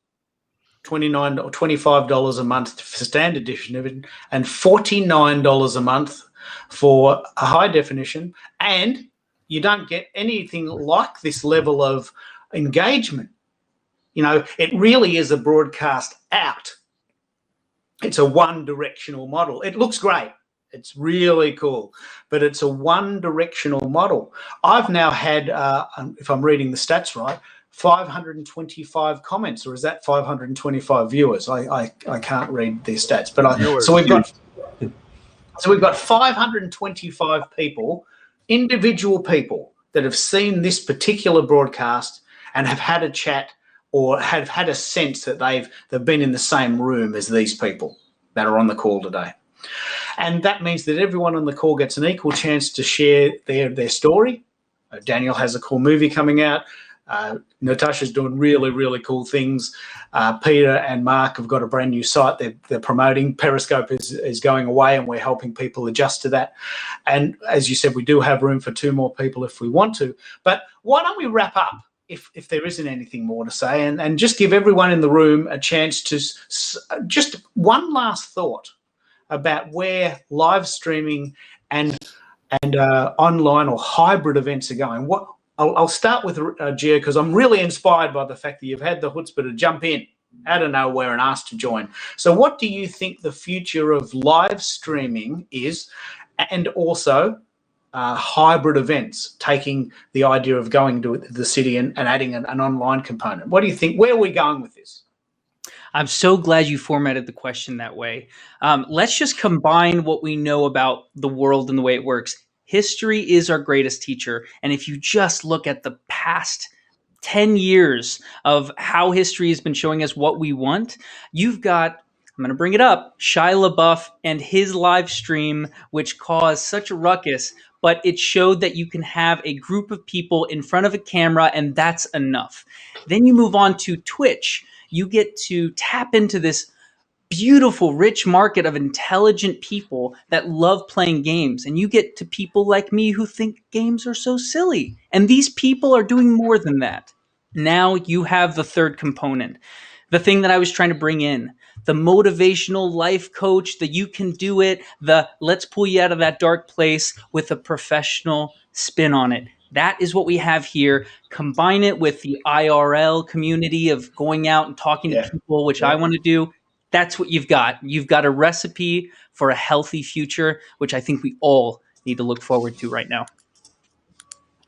$29 or $25 a month for standard definition and $49 a month for a high definition. And you don't get anything like this level of engagement. It really is a broadcast out. It's a one-directional model. It looks great. It's really cool, but it's a one-directional model. I've now had, if I'm reading the stats right, 525 comments, or is that 525 viewers? I can't read their stats, but we've got 525 people, individual people that have seen this particular broadcast and have had a chat or have had a sense that they've been in the same room as these people that are on the call today. And that means that everyone on the call gets an equal chance to share their story. Daniel has a cool movie coming out. Natasha's doing really, really cool things. Peter and Mark have got a brand new site they're promoting. Periscope is going away, and we're helping people adjust to that. And as you said, we do have room for 2 more people if we want to. But why don't we wrap up, if there isn't anything more to say, and just give everyone in the room a chance to just one last thought about where live streaming and online or hybrid events are going. I'll start with Gio, because I'm really inspired by the fact that you've had the chutzpah to jump in out of nowhere and ask to join. So what do you think the future of live streaming is, and also hybrid events, taking the idea of going to the city and adding an online component? What do you think? Where are we going with this? I'm so glad you formatted the question that way. Let's just combine what we know about the world and the way it works. History is our greatest teacher. And if you just look at the past 10 years of how history has been showing us what we want, you've got, I'm going to bring it up, Shia LaBeouf and his live stream, which caused such a ruckus, but it showed that you can have a group of people in front of a camera, and that's enough. Then you move on to Twitch. You get to tap into this beautiful, rich market of intelligent people that love playing games. And you get to people like me who think games are so silly. And these people are doing more than that. Now you have the third component, the thing that I was trying to bring in, the motivational life coach, the you can do it, the let's pull you out of that dark place with a professional spin on it. That is what we have here. Combine it with the IRL community of going out and talking to people, which I want to do. That's what you've got. You've got a recipe for a healthy future, which I think we all need to look forward to right now.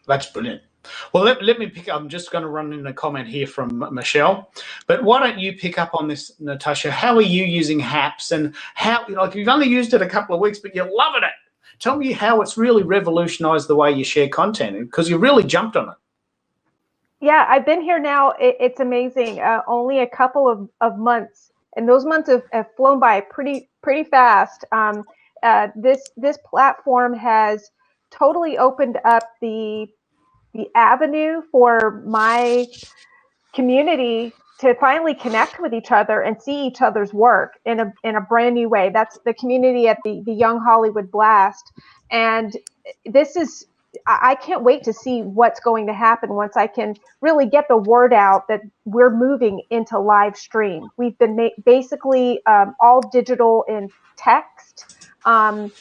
That's brilliant. Well, let me pick up. I'm just going to run in a comment here from Michelle. But why don't you pick up on this, Natasha? How are you using HAPS, and how, like, you've only used it a couple of weeks, but you're loving it. Tell me how it's really revolutionized the way you share content, because you really jumped on it. Yeah, I've been here now. It's amazing. Only a couple of months, and those months have flown by pretty fast. This platform has totally opened up the avenue for my community to finally connect with each other and see each other's work in a brand new way. That's the community at the Young Hollywood Blast, and this is. I can't wait to see what's going to happen once I can really get the word out that we're moving into live stream. We've been basically all digital in text on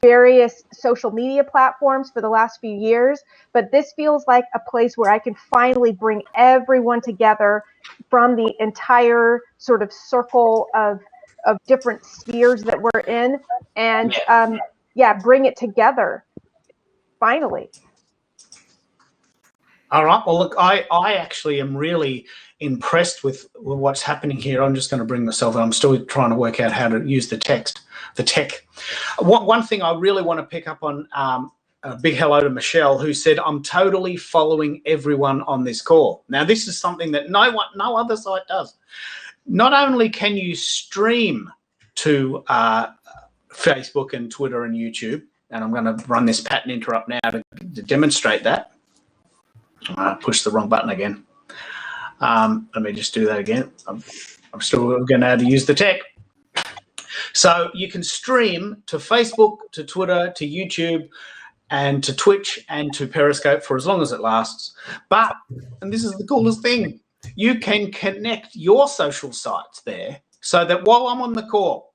various social media platforms for the last few years, but this feels like a place where I can finally bring everyone together from the entire sort of circle of different spheres that we're in, and bring it together. Finally. All right. Well, look, I actually am really impressed with what's happening here. I'm just going to bring myself. I'm still trying to work out how to use the tech. One thing I really want to pick up on. A big hello to Michelle, who said, "I'm totally following everyone on this call." Now, this is something that no other site does. Not only can you stream to Facebook and Twitter and YouTube. And I'm going to run this pattern interrupt now to demonstrate that. Push the wrong button again. Let me just do that again. I'm still going to know how to use the tech. So you can stream to Facebook, to Twitter, to YouTube, and to Twitch, and to Periscope for as long as it lasts. But, and this is the coolest thing, you can connect your social sites there so that while I'm on the call,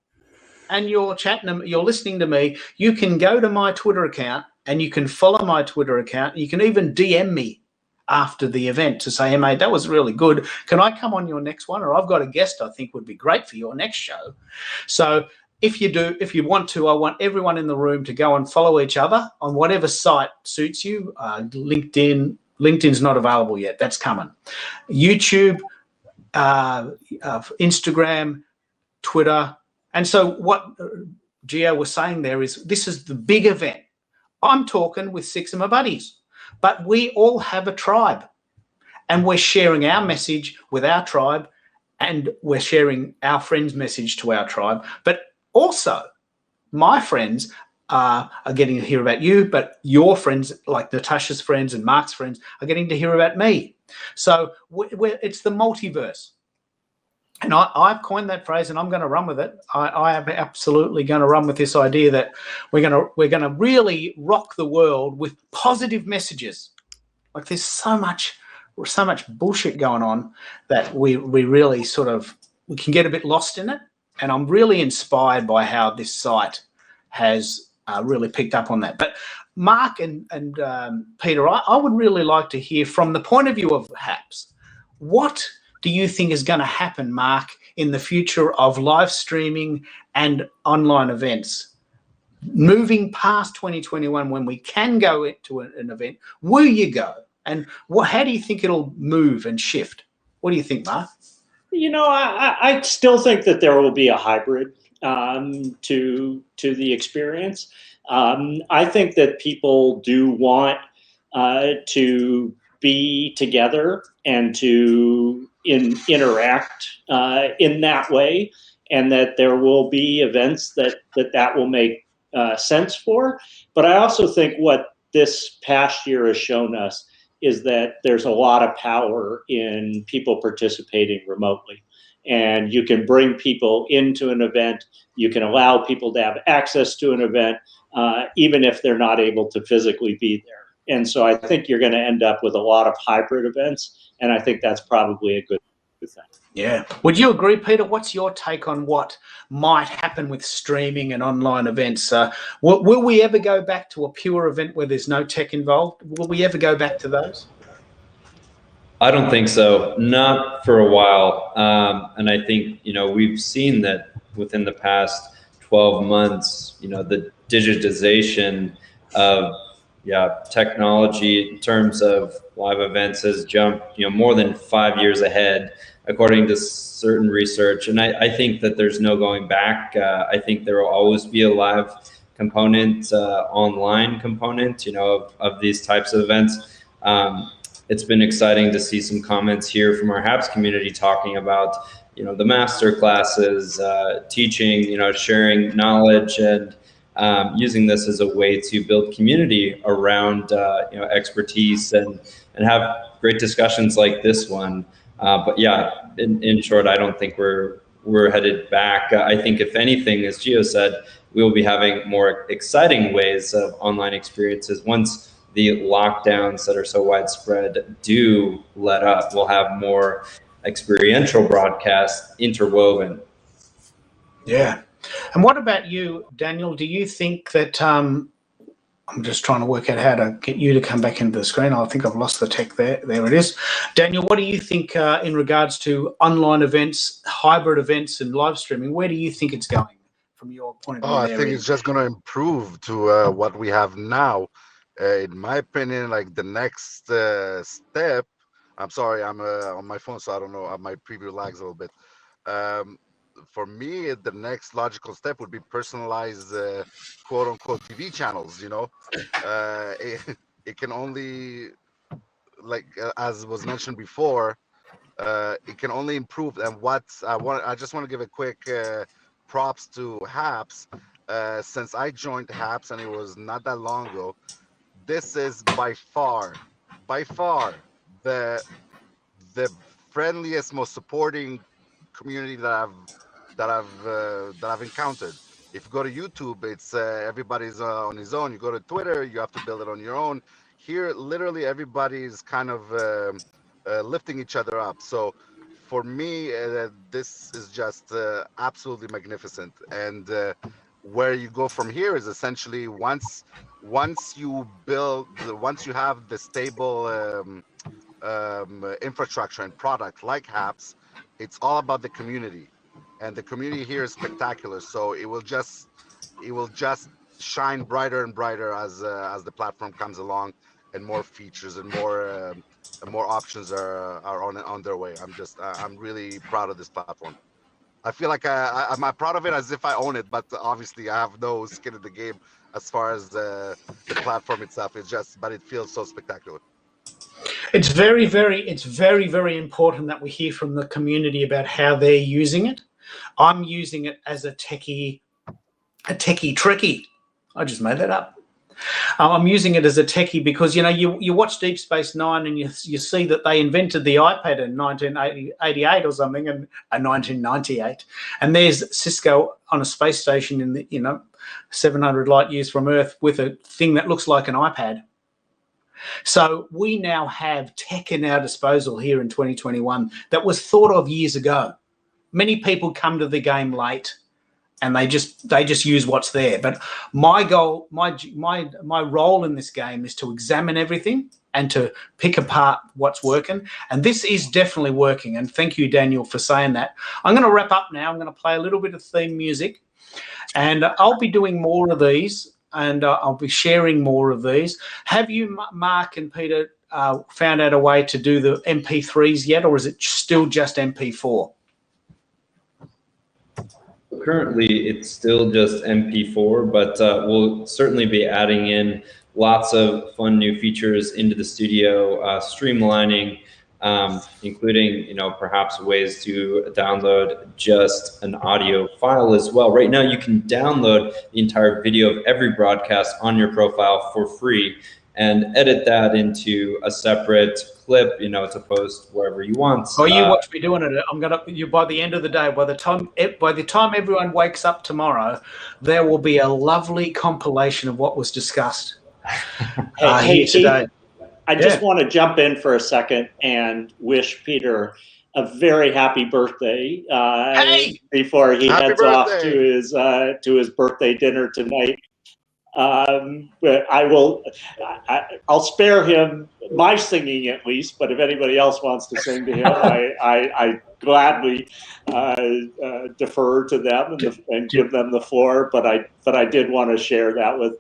and you're chatting, you're listening to me, you can go to my Twitter account and you can follow my Twitter account. You can even DM me after the event to say, "Hey, mate, that was really good. Can I come on your next one? Or I've got a guest I think would be great for your next show." So if you want to, I want everyone in the room to go and follow each other on whatever site suits you. LinkedIn's not available yet. That's coming. YouTube, Instagram, Twitter. And so what Gio was saying there is this is the big event. I'm talking with 6 of my buddies, but we all have a tribe, and we're sharing our message with our tribe, and we're sharing our friends' message to our tribe. But also my friends are getting to hear about you, but your friends, like Natasha's friends and Mark's friends, are getting to hear about me. So it's the multiverse. And I've coined that phrase, and I'm going to run with it. I am absolutely going to run with this idea that we're going to really rock the world with positive messages. Like there's so much bullshit going on that we really we can get a bit lost in it. And I'm really inspired by how this site has really picked up on that. But Mark and Peter, I would really like to hear from the point of view of HAPS, what do you think is going to happen, Mark, in the future of live streaming and online events? Moving past 2021, when we can go to an event, will you go? And how do you think it'll move and shift? What do you think, Mark? I still think that there will be a hybrid to the experience. I think that people do want to be together and to interact in that way, and that there will be events that will make sense for. But I also think what this past year has shown us is that there's a lot of power in people participating remotely. And you can bring people into an event, you can allow people to have access to an event, even if they're not able to physically be there. And so I think you're going to end up with a lot of hybrid events, and I think that's probably a good thing. Yeah. Would you agree, Peter? What's your take on what might happen with streaming and online events? Will we ever go back to a pure event where there's no tech involved? Will we ever go back to those? I don't think so. Not for a while. And I think, we've seen that within the past 12 months, the digitization of technology in terms of live events has jumped, more than 5 years ahead, according to certain research. And I think that there's no going back. I think there will always be a live component, online component, of these types of events. It's been exciting to see some comments here from our HAPS community talking about, the master classes, teaching, sharing knowledge, and using this as a way to build community around, expertise and have great discussions like this one. But yeah, in short, I don't think we're headed back. I think if anything, as Gio said, we will be having more exciting ways of online experiences once the lockdowns that are so widespread do let up. We'll have more experiential broadcasts interwoven. Yeah. And what about you, Daniel? Do you think that I'm just trying to work out how to get you to come back into the screen. I think I've lost the tech there. There it is. Daniel, what do you think in regards to online events, hybrid events, and live streaming? Where do you think it's going from your point of view? I think it's just going to improve to what we have now. In my opinion, like the next step, I'm sorry, I'm on my phone, so I don't know, my preview lags a little bit. For me, the next logical step would be personalized quote unquote TV channels. It can only, like as was mentioned before, it can only improve. And I just want to give a quick props to HAPS. Since I joined HAPS, and it was not that long ago, this is by far the friendliest, most supporting community that I've encountered. If you go to YouTube, it's everybody's on his own. You go to Twitter, you have to build it on your own. Here, literally, everybody's kind of lifting each other up. So, for me, this is just absolutely magnificent. And where you go from here is essentially once you have the stable infrastructure and product like HAPS, it's all about the community. And the community here is spectacular. So it will just shine brighter and brighter as the platform comes along, and more features and more options are on their way. I'm really proud of this platform. I feel like I'm proud of it as if I own it, but obviously I have no skin in the game as far as the platform itself. But it feels so spectacular. It's very, very important that we hear from the community about how they're using it. I'm using it as a techie trekkie. I just made that up. I'm using it as a techie because, you watch Deep Space Nine and you see that they invented the iPad in 1988 or something, and 1998. And there's Cisco on a space station in the 700 light years from Earth with a thing that looks like an iPad. So we now have tech in our disposal here in 2021 that was thought of years ago. Many people come to the game late, and they just use what's there. But my goal, my role in this game is to examine everything and to pick apart what's working. And this is definitely working. And thank you, Daniel, for saying that. I'm going to wrap up now. I'm going to play a little bit of theme music, and I'll be doing more of these, and I'll be sharing more of these. Have you, Mark and Peter, found out a way to do the MP3s yet, or is it still just MP4? currently it's still just MP4, but we'll certainly be adding in lots of fun new features into the studio, streamlining, including, perhaps ways to download just an audio file as well. Right now, you can download the entire video of every broadcast on your profile for free and edit that into a separate clip, to post wherever you want. Oh, you watch me doing it. I'm gonna. By the end of the day, by the time everyone wakes up tomorrow, there will be a lovely compilation of what was discussed here today. I just want to jump in for a second and wish Peter a very happy birthday before he heads off to his birthday dinner tonight. But I'll spare him my singing at least. But if anybody else wants to sing to him, I gladly defer to them and give them the floor. But I did want to share that with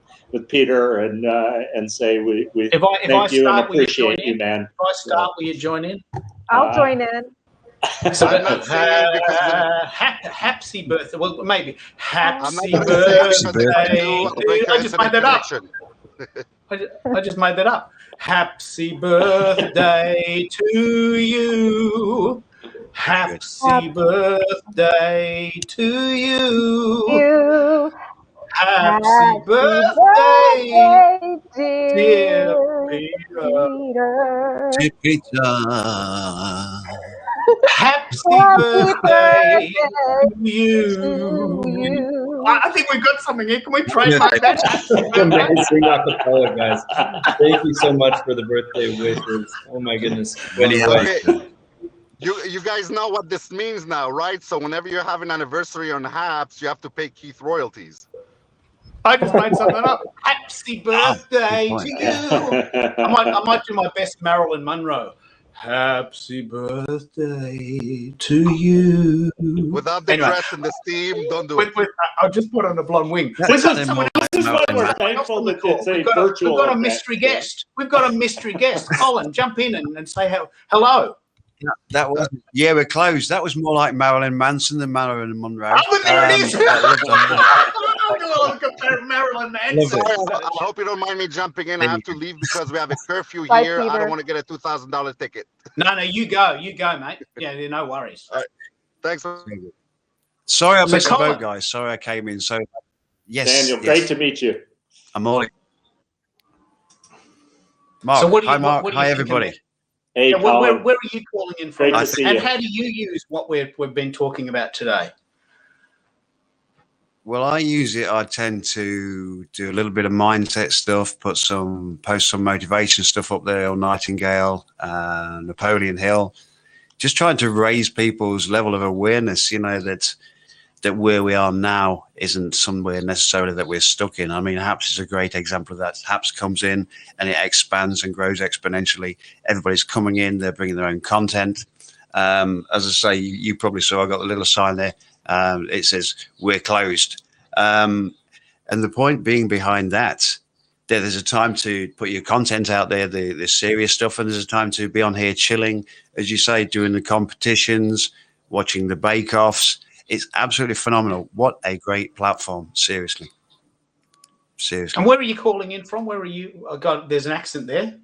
Peter and say we thank you and appreciate you, man. If I start, will you join in? I'll join in. So I'm not singing because happy birthday. Well, maybe happy birthday. I just made that up. I just made that up. Happy birthday to you. Happy birthday to you. Happy birthday, dear Peter. Happy birthday to you. I think we've got something here. Can we trademark that? Amazing acapella, guys. Thank you so much for the birthday wishes. Oh my goodness. Okay. You guys know what this means now, right? So whenever you have an anniversary on Haps, you have to pay Keith royalties. I just made something up. Happy birthday to you. I might do my best Marilyn Monroe. Happy birthday to you. Without the dress and the steam, don't do it. I'll just put on a blonde wing. This is why we're thankful that it's a virtual. We've got a mystery guest. We've got a mystery guest. Colin, jump in and say hello. That was we're closed. That was more like Marilyn Manson than Marilyn Monroe. Oh, but there it is. Marilyn Manson. I hope you don't mind me jumping in. I have to leave because we have a curfew Bye, here. Peter. I don't want to get a $2,000 ticket. No, you go, mate. Yeah, no worries. All right. Thanks. Sorry, I So missed the Colin- boat, guys. Sorry, I came in. So, yes, Daniel, great to meet you. I'm all. Mark, So what do you- hi, Mark. what do you Hi, think everybody. of- Hey, Yeah, Colin. where are you calling in from? Great to see And you. how do you use what we've been talking about today? Well, I use it. I tend to do a little bit of mindset stuff, post some motivation stuff up there on Nightingale, Napoleon Hill, just trying to raise people's level of awareness. That where we are now isn't somewhere necessarily that we're stuck in. I mean, Haps is a great example of that. Haps comes in and it expands and grows exponentially. Everybody's coming in, they're bringing their own content. As I say, you probably saw, I got the little sign there. It says, we're closed. And the point being behind that, there's a time to put your content out there, the serious stuff, and there's a time to be on here chilling, as you say, doing the competitions, watching the bake-offs. It's absolutely phenomenal. What a great platform. Seriously. And where are you calling in from? Where are you? Oh God, there's an accent there.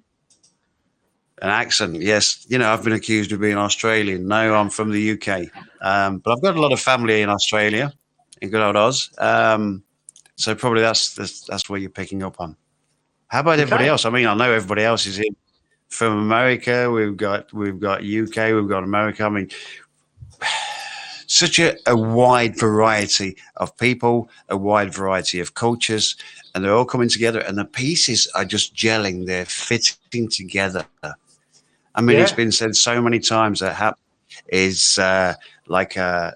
An accent, yes. I've been accused of being Australian. No, I'm from the UK. But I've got a lot of family in Australia, in good old Oz. So probably that's where you're picking up on. How about everybody else? I mean, I know everybody else is in from America. We've got UK. We've got America. I mean, such a wide variety of people, a wide variety of cultures, and they're all coming together, and the pieces are just gelling. They're fitting together. I mean, It's been said so many times that Hap is like a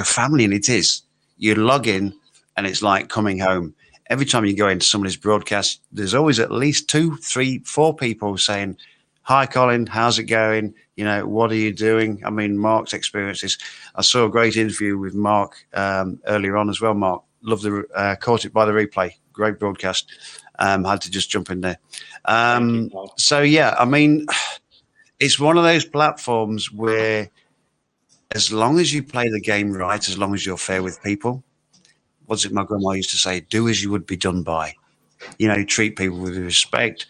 family, and it is. You log in, and it's like coming home. Every time you go into somebody's broadcast, there's always at least 2, 3, 4 people saying, "Hi, Colin, how's it going? What are you doing?" I mean, Mark's experiences. I saw a great interview with Mark earlier on as well. Mark, loved caught it by the replay. Great broadcast. Had to just jump in there. So, yeah, I mean, it's one of those platforms where as long as you play the game right, as long as you're fair with people, what's it my grandma used to say? Do as you would be done by. You know, treat people with respect,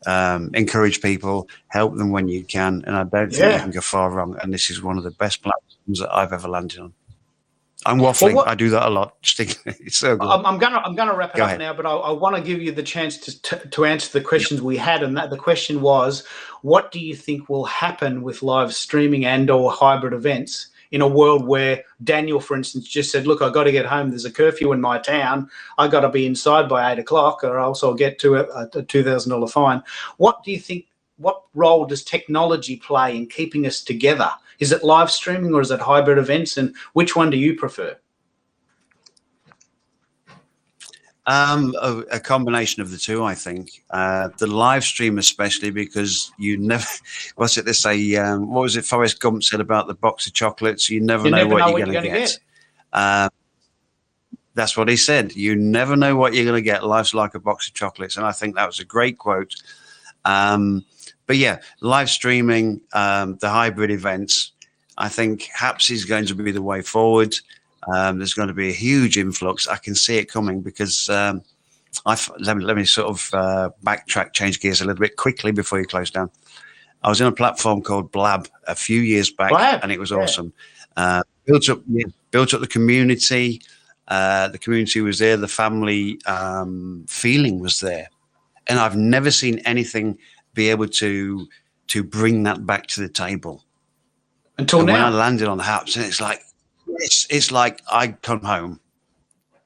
encourage people, help them when you can, and I don't think you can go far wrong. And this is one of the best platforms that I've ever landed on. I'm waffling. Well, I do that a lot. It's so good. I'm gonna wrap it up now, but I want to give you the chance to answer the questions we had, and that the question was, what do you think will happen with live streaming and/or hybrid events in a world where Daniel, for instance, just said, "Look, I got to get home. There's a curfew in my town. I got to be inside by 8 o'clock, or else I'll get to a $2,000 fine." What do you think? What role does technology play in keeping us together? Is it live streaming or is it hybrid events? And which one do you prefer? A combination of the two, I think. The live stream, especially because you never, what's it they say? What was it Forrest Gump said about the box of chocolates? You never know what you're going to get. That's what he said. You never know what you're going to get. Life's like a box of chocolates. And I think that was a great quote. But yeah, live streaming, the hybrid events, I think HAPS is going to be the way forward. There's going to be a huge influx. I can see it coming because let me sort of backtrack, change gears a little bit quickly before you close down. I was in a platform called Blab a few years back, and it was awesome. Built up the community. The community was there. The family feeling was there, and I've never seen anything be able to bring that back to the table until now. When I landed on HAPS, and it's like I come home.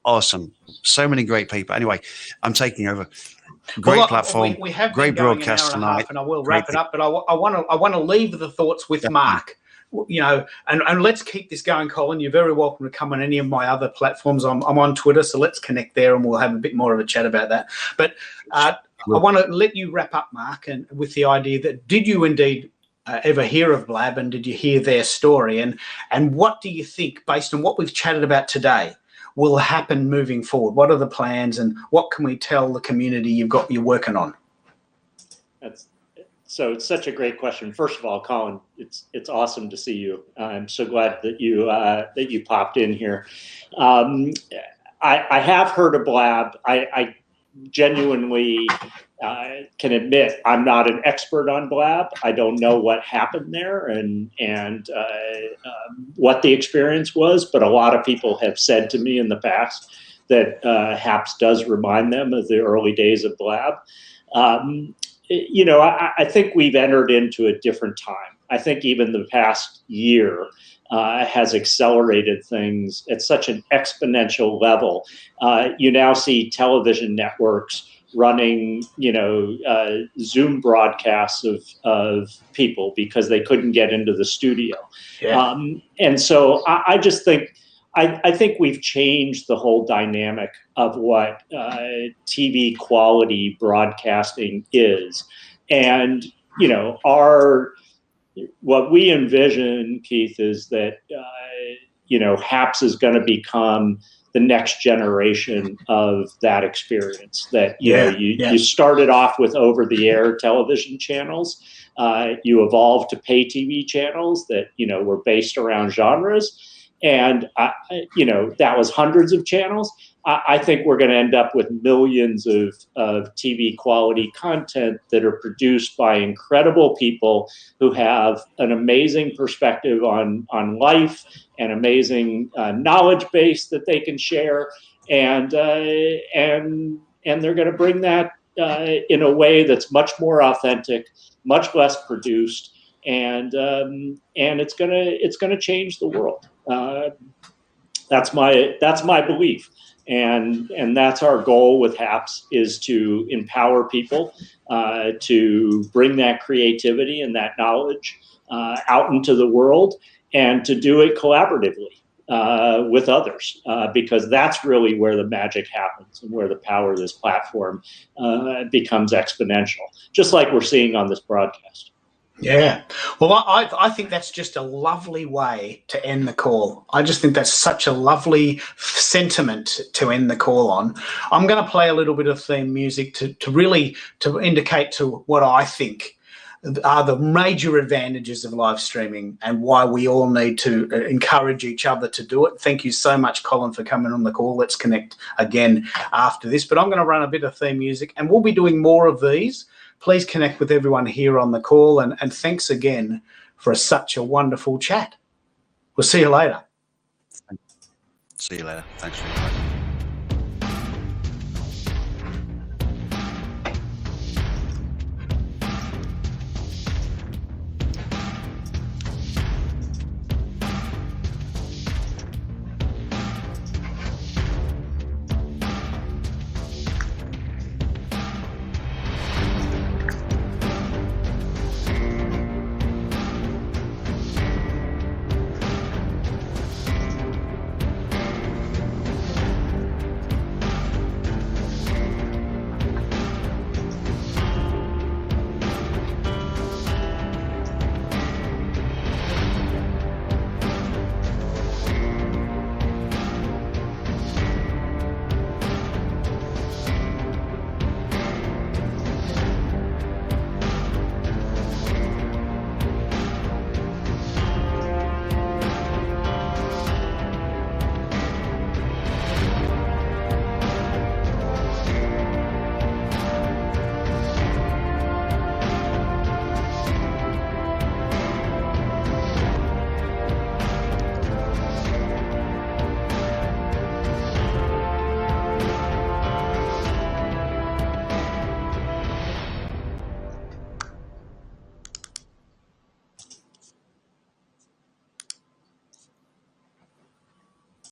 Awesome, so many great people. Anyway, I'm taking over. Great platform. We have great broadcast tonight, and I will wrap it up. But I want to leave the thoughts with Mark. You know, and let's keep this going, Colin. You're very welcome to come on any of my other platforms. I'm on Twitter, so let's connect there, and we'll have a bit more of a chat about that. But I want to let you wrap up, Mark, and with the idea that did you indeed ever hear of Blab, and did you hear their story, and what do you think, based on what we've chatted about today, will happen moving forward? What are the plans, and what can we tell the community you're working on? So it's such a great question. First of all, Colin, it's awesome to see you. I'm so glad that you popped in here. I have heard of Blab. I genuinely can admit I'm not an expert on Blab. I don't know what happened there and what the experience was, but a lot of people have said to me in the past that HAPS does remind them of the early days of Blab. You know, I think we've entered into a different time. I think even the past year has accelerated things at such an exponential level. You now see television networks running, Zoom broadcasts of people because they couldn't get into the studio. Yeah. And so I just think, I think we've changed the whole dynamic of what TV quality broadcasting is. And, what we envision, Keith, is that, HAPS is going to become the next generation of that experience. That, you started off with over-the-air television channels. You evolved to pay TV channels that, were based around genres. And, that was hundreds of channels. I think we're going to end up with millions of TV quality content that are produced by incredible people who have an amazing perspective on life, an amazing knowledge base that they can share. And they're going to bring that in a way that's much more authentic, much less produced. And it's going to change the world. That's my belief, and that's our goal with HAPS, is to empower people to bring that creativity and that knowledge out into the world, and to do it collaboratively with others, because that's really where the magic happens and where the power of this platform becomes exponential, just like we're seeing on this broadcast. Yeah. Well, I think that's just a lovely way to end the call. I just think that's such a lovely sentiment to end the call on. I'm going to play a little bit of theme music to indicate to what I think. are the major advantages of live streaming and why we all need to encourage each other to do it. Thank you so much, Colin, for coming on the call. Let's connect again after this. But I'm going to run a bit of theme music, and we'll be doing more of these. Please connect with everyone here on the call, and thanks again for such a wonderful chat. We'll see you later. See you later. Thanks for your time.